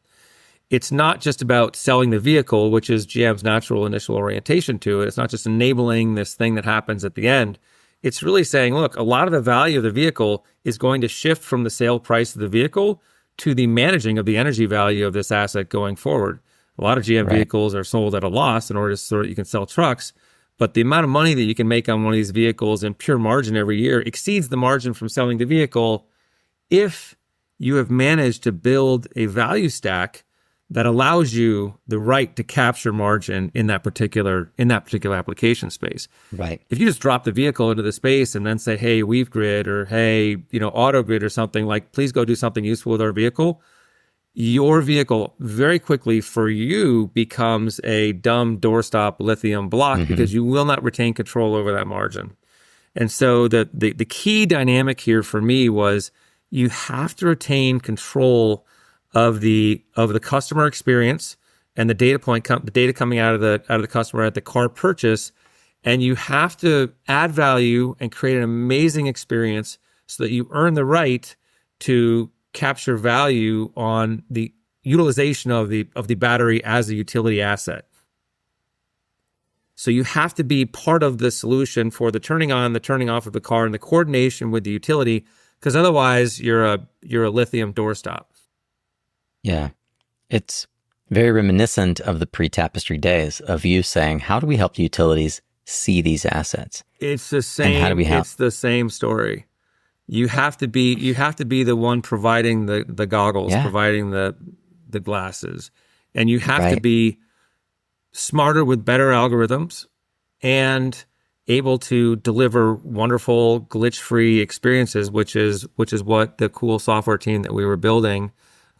It's not just about selling the vehicle, which is GM's natural initial orientation to it. It's not just enabling this thing that happens at the end. It's really saying, look, a lot of the value of the vehicle is going to shift from the sale price of the vehicle to the managing of the energy value of this asset going forward. A lot of GM vehicles are sold at a loss in order so that you can sell trucks, but the amount of money that you can make on one of these vehicles in pure margin every year exceeds the margin from selling the vehicle if you have managed to build a value stack that allows you the right to capture margin in that particular application space. Right. If you just drop the vehicle into the space and then say, hey, Weave Grid, or hey, AutoGrid or something, like, please go do something useful with our vehicle, your vehicle very quickly for you becomes a dumb doorstop lithium block because you will not retain control over that margin. And so the key dynamic here for me was you have to retain control of the customer experience and the data coming out of the customer at the car purchase, and you have to add value and create an amazing experience so that you earn the right to capture value on the utilization of the battery as a utility asset. So you have to be part of the solution for the turning on, the turning off of the car, and the coordination with the utility, because otherwise you're a lithium doorstop. Yeah. It's very reminiscent of the pre-Tapestry days of you saying, how do we help utilities see these assets? It's the same. And how do we help? It's the same story. You have to be the one providing the goggles, providing the glasses, and you have to be smarter with better algorithms and able to deliver wonderful glitch-free experiences, which is what the cool software team that we were building,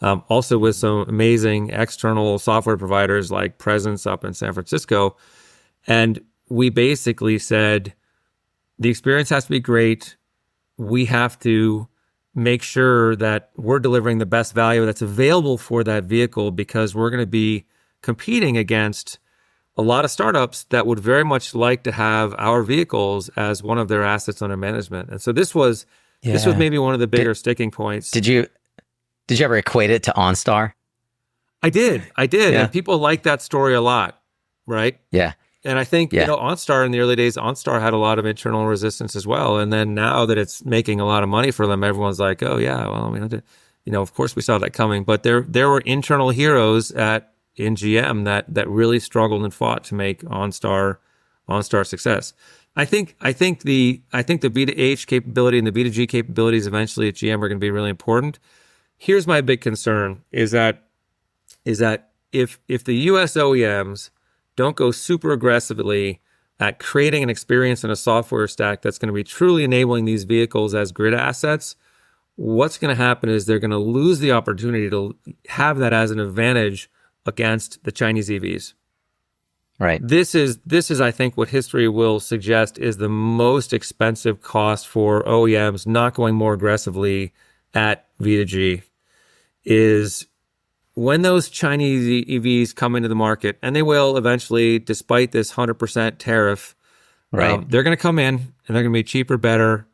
also with some amazing external software providers like Presence up in San Francisco. And we basically said, the experience has to be great. We have to make sure that we're delivering the best value that's available for that vehicle, because we're going to be competing against a lot of startups that would very much like to have our vehicles as one of their assets under management. And so this was maybe one of the bigger sticking points. Did you ever equate it to OnStar? I did. Yeah. And people like that story a lot, right? Yeah. And I think, OnStar in the early days, OnStar had a lot of internal resistance as well. And then now that it's making a lot of money for them, everyone's like, oh yeah, well, of course we saw that coming. But there were internal heroes in GM that really struggled and fought to make OnStar success. I think the B2H capability and the B2G capabilities eventually at GM are going to be really important. Here's my big concern is that if the US OEMs don't go super aggressively at creating an experience and a software stack that's going to be truly enabling these vehicles as grid assets, what's going to happen is they're going to lose the opportunity to have that as an advantage against the Chinese EVs. Right. This is, I think, what history will suggest is the most expensive cost for OEMs not going more aggressively at V2G is when those Chinese EVs come into the market, and they will eventually, despite this 100% tariff, they're going to come in and they're going to be cheaper, better,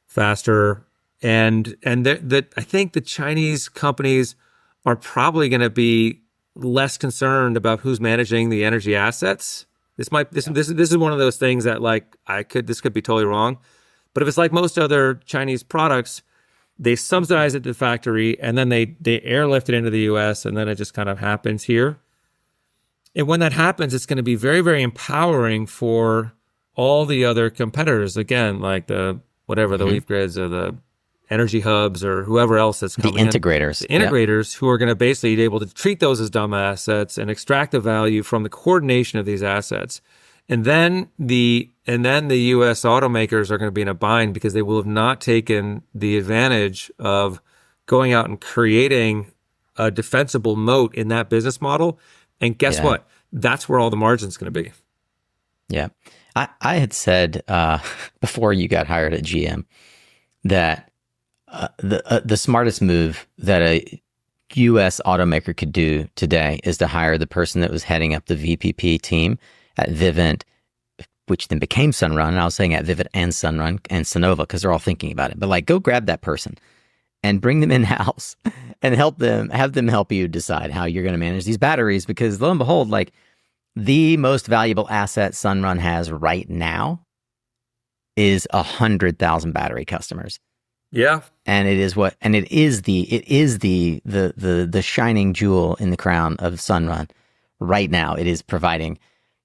faster. And I think the Chinese companies are probably going to be less concerned about who's managing the energy assets. This is one of those things that this could be totally wrong. But if it's like most other Chinese products, they subsidize it to the factory and then they airlift it into the US, and then it just kind of happens here. And when that happens, it's going to be very, very empowering for all the other competitors. Again, like the Leaf Grids or the Energy Hubs or whoever else that's coming The integrators. The integrators who are going to basically be able to treat those as dumb assets and extract the value from the coordination of these assets. And then the U.S. automakers are going to be in a bind because they will have not taken the advantage of going out and creating a defensible moat in that business model. And guess what? That's where all the margin's going to be. Yeah. I had said before you got hired at GM that the smartest move that a U.S. automaker could do today is to hire the person that was heading up the VPP team at Vivint, which then became Sunrun. And I was saying at Vivint and Sunrun and Sonova because they're all thinking about it. But go grab that person and bring them in-house and have them help you decide how you're going to manage these batteries. Because lo and behold, the most valuable asset Sunrun has right now is 100,000 battery customers. Yeah. And it is the shining jewel in the crown of Sunrun right now. It is providing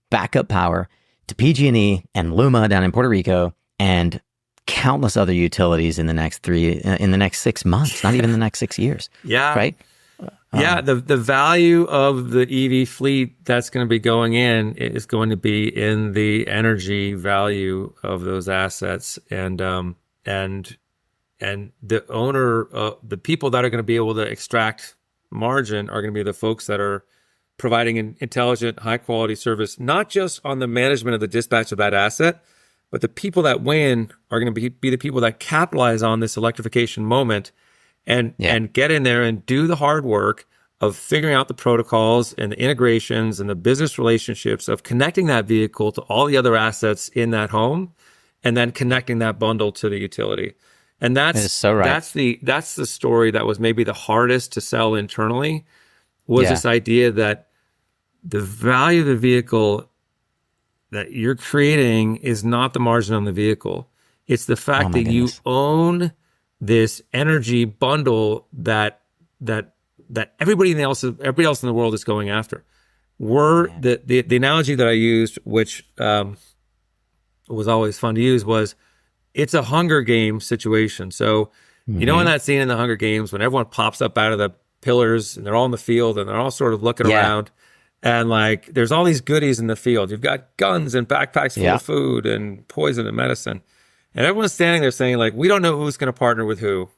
backup power to PG&E and Luma down in Puerto Rico and countless other utilities in the next 6 months, not even the next 6 years. Yeah. Right? The value of the EV fleet that's going to be going in is going to be in the energy value of those assets and the owner, the people that are going to be able to extract margin are going to be the folks that are providing an intelligent, high quality service, not just on the management of the dispatch of that asset, but the people that win are going to be the people that capitalize on this electrification moment and get in there and do the hard work of figuring out the protocols and the integrations and the business relationships of connecting that vehicle to all the other assets in that home, and then connecting that bundle to the utility. And that's so right. That's the story that was maybe the hardest to sell internally, was this idea that the value of the vehicle that you're creating is not the margin on the vehicle. It's the fact that you own this energy bundle that everybody else in the world is going after. The analogy that I used, which was always fun to use, was it's a Hunger Games situation. So you know, in that scene in the Hunger Games when everyone pops up out of the pillars and they're all in the field and they're all sort of looking around, and like there's all these goodies in the field. You've got guns and backpacks full of food and poison and medicine, and everyone's standing there saying like, we don't know who's going to partner with who,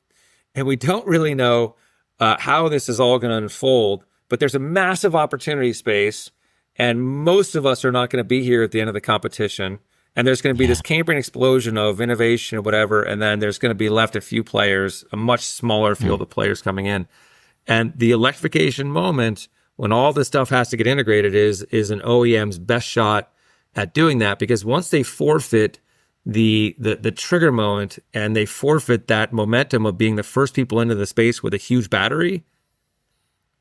and we don't really know how this is all going to unfold, but there's a massive opportunity space, and most of us are not going to be here at the end of the competition, and there's going to be this Cambrian explosion of innovation or whatever, and then there's going to be left a few players, a much smaller field of players coming in. And the electrification moment, when all this stuff has to get integrated, is an OEM's best shot at doing that, because once they forfeit the trigger moment and they forfeit that momentum of being the first people into the space with a huge battery,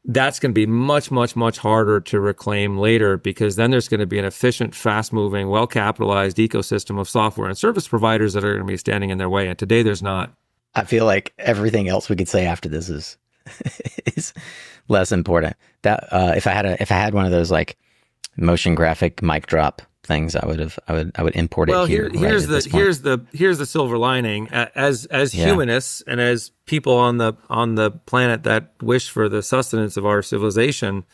that's going to be much, much, much harder to reclaim later, because then there's going to be an efficient, fast-moving, well-capitalized ecosystem of software and service providers that are going to be standing in their way. And today there's not. I feel like everything else we could say after this is is less important. That if I had one of those like motion graphic mic drop things, I would import it here. Here's the silver lining. As humanists and as people on the planet that wish for the sustenance of our civilization,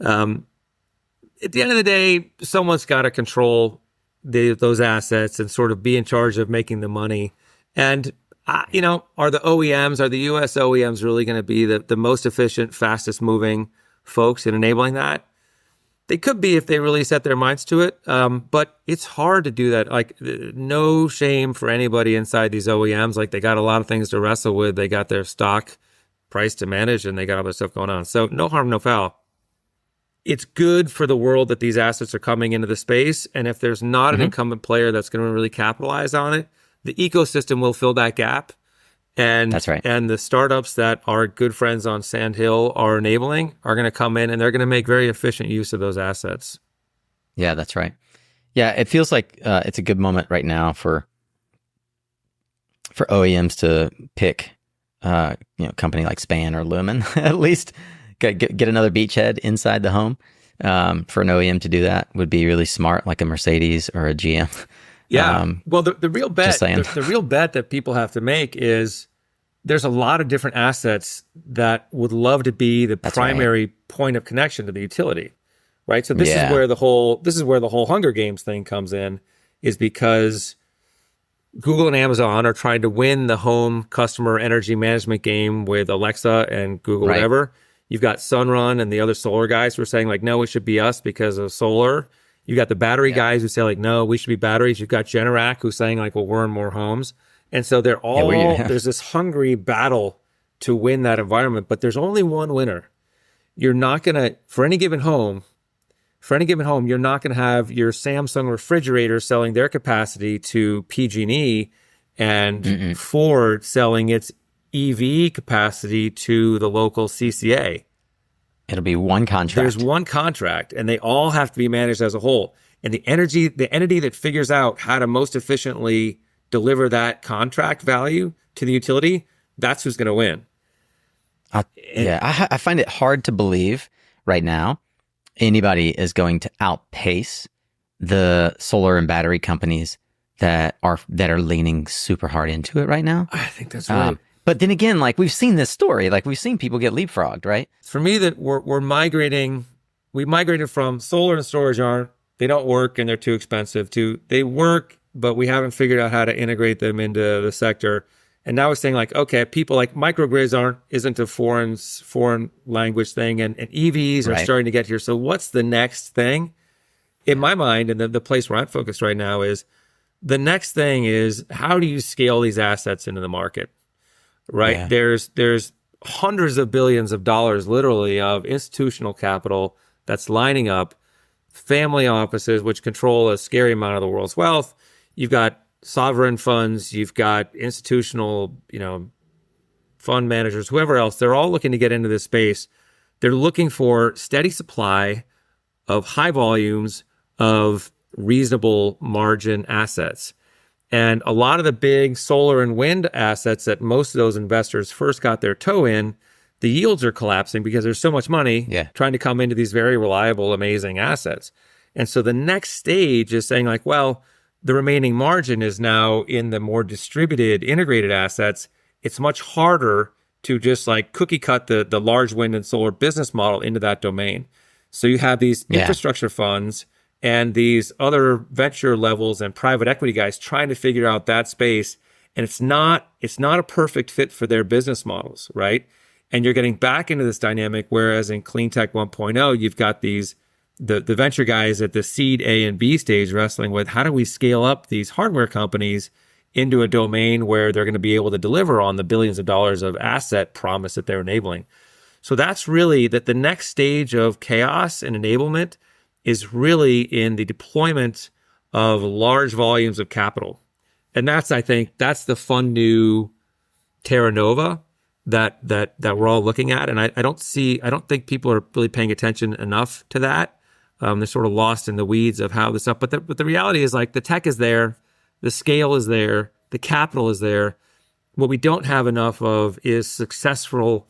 at the end of the day, someone's got to control those assets and sort of be in charge of making the money. And are the U.S. OEMs really going to be the most efficient, fastest moving folks in enabling that? They could be if they really set their minds to it, but it's hard to do that. Like, no shame for anybody inside these OEMs. Like, they got a lot of things to wrestle with. They got their stock price to manage, and they got other stuff going on. So no harm, no foul. It's good for the world that these assets are coming into the space, and if there's not an incumbent player that's going to really capitalize on it, the ecosystem will fill that gap. And that's right. And the startups that our good friends on Sand Hill are enabling are going to come in, and they're going to make very efficient use of those assets. Yeah, that's right. Yeah, it feels like it's a good moment right now for OEMs to pick a company like Span or Lumen, at least get another beachhead inside the home. For an OEM to do that would be really smart, like a Mercedes or a GM. Yeah. Well, the real bet, the real bet that people have to make is there's a lot of different assets that would love to be the primary point of connection to the utility, right? So this is where the whole Hunger Games thing comes in, is because Google and Amazon are trying to win the home customer energy management game with Alexa and Google, whatever. You've got Sunrun and the other solar guys who are saying like, no, it should be us because of solar. You got the battery guys who say like, no, we should be batteries. You've got Generac who's saying like, well, we're in more homes. And so they're all, there's this hungry battle to win that environment, but there's only one winner. You're not going to, for any given home, you're not going to have your Samsung refrigerator selling their capacity to PG&E and Ford selling its EV capacity to the local CCA. It'll be one contract. There's one contract, and they all have to be managed as a whole. And the entity that figures out how to most efficiently deliver that contract value to the utility, that's who's going to win. I find it hard to believe right now anybody is going to outpace the solar and battery companies that are leaning super hard into it right now. I think that's right. But then again, like we've seen this story, like we've seen people get leapfrogged, right? For me, that we migrated from solar and storage they don't work and they're too expensive, to they work, but we haven't figured out how to integrate them into the sector. And now it's saying like, okay, people like microgrids isn't a foreign language thing, and EVs are starting to get here. So what's the next thing? In my mind, and the place where I'm focused right now is the next thing is how do you scale these assets into the market, right? Yeah. There's hundreds of billions of dollars, literally, of institutional capital that's lining up, family offices, which control a scary amount of the world's wealth. You've got sovereign funds, you've got institutional, fund managers, whoever else. They're all looking to get into this space. They're looking for steady supply of high volumes of reasonable margin assets. And a lot of the big solar and wind assets that most of those investors first got their toe in, the yields are collapsing because there's so much money trying to come into these very reliable, amazing assets. And so the next stage is saying like, well, the remaining margin is now in the more distributed, integrated assets. It's much harder to just like cookie cut the large wind and solar business model into that domain. So you have these infrastructure funds and these other venture levels and private equity guys trying to figure out that space. And it's not a perfect fit for their business models, right? And you're getting back into this dynamic, whereas in cleantech 1.0, you've got these the venture guys at the seed A and B stage wrestling with how do we scale up these hardware companies into a domain where they're going to be able to deliver on the billions of dollars of asset promise that they're enabling. So that's really that the next stage of chaos and enablement is really in the deployment of large volumes of capital. And that's, I think, that's the fun new Terra Nova that we're all looking at. And I don't think people are really paying attention enough to that. They're sort of lost in the weeds of how this up. But the reality is like the tech is there, the scale is there, the capital is there. What we don't have enough of is successful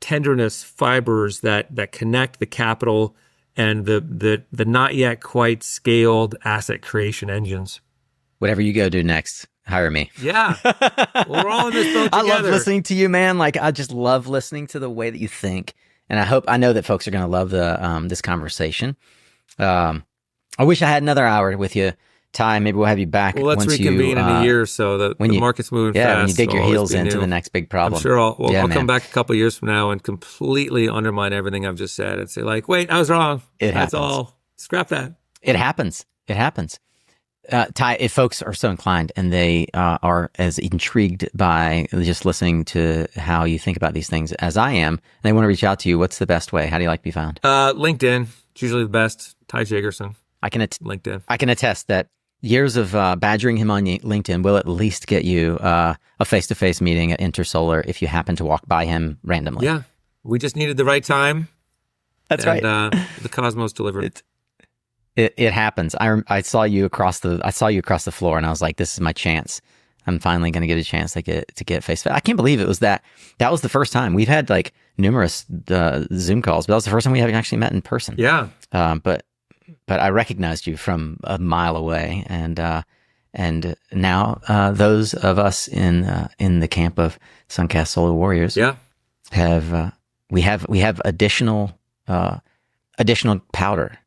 tenderness fibers that connect the capital and the not yet quite scaled asset creation engines. Whatever you go do next, hire me. Yeah. Well, we're all in this boat together. I love listening to you, man. Like, I just love listening to the way that you think. And I know that folks are going to love this conversation. I wish I had another hour with you, Ty. Maybe we'll have you back. Well, let's reconvene in a year or so. The market's moving fast. Yeah, when you dig your heels into the next big problem. I'm sure I'll come back a couple of years from now and completely undermine everything I've just said and say like, wait, I was wrong. That's all. Scrap that. It happens. Ty, if folks are so inclined and they are as intrigued by just listening to how you think about these things as I am, and they want to reach out to you, what's the best way? How do you like to be found? LinkedIn. It's usually the best. Ty Jagerson. LinkedIn. I can attest that years of badgering him on LinkedIn will at least get you a face-to-face meeting at Intersolar if you happen to walk by him randomly. Yeah. We just needed the right time. That's right. The cosmos delivered. It happens. I saw you across the floor, and I was like, "This is my chance. I'm finally going to get a chance to get face to face." I can't believe it was that. That was the first time. We've had like numerous Zoom calls, but that was the first time we haven't actually met in person. Yeah. But I recognized you from a mile away, and now those of us in the camp of SunCast Solar Warriors, have additional powder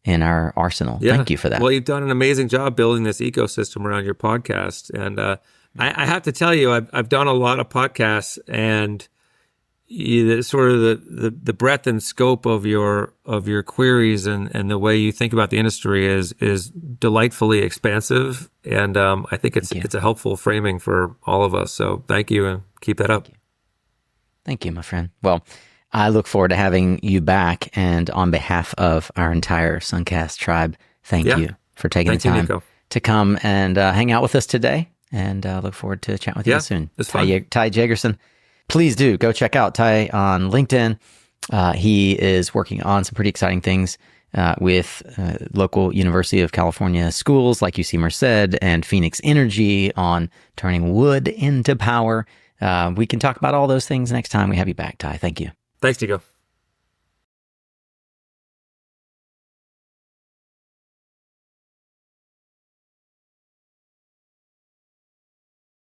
in our arsenal. Yeah. Thank you for that. Well, you've done an amazing job building this ecosystem around your podcast. And I have to tell you, I've done a lot of podcasts, and sort of the breadth and scope of your queries and the way you think about the industry is delightfully expansive. And I think it's a helpful framing for all of us. So thank you, and keep that up. Thank you, my friend. Well, I look forward to having you back, and on behalf of our entire SunCast tribe, thank you for taking the time to come and hang out with us today, and look forward to chatting with you soon. It's fun. Ty Jagerson, please do go check out Ty on LinkedIn. He is working on some pretty exciting things with local University of California schools like UC Merced and Phoenix Energy on turning wood into power. We can talk about all those things next time we have you back, Ty. Thank you. Thanks, Nico.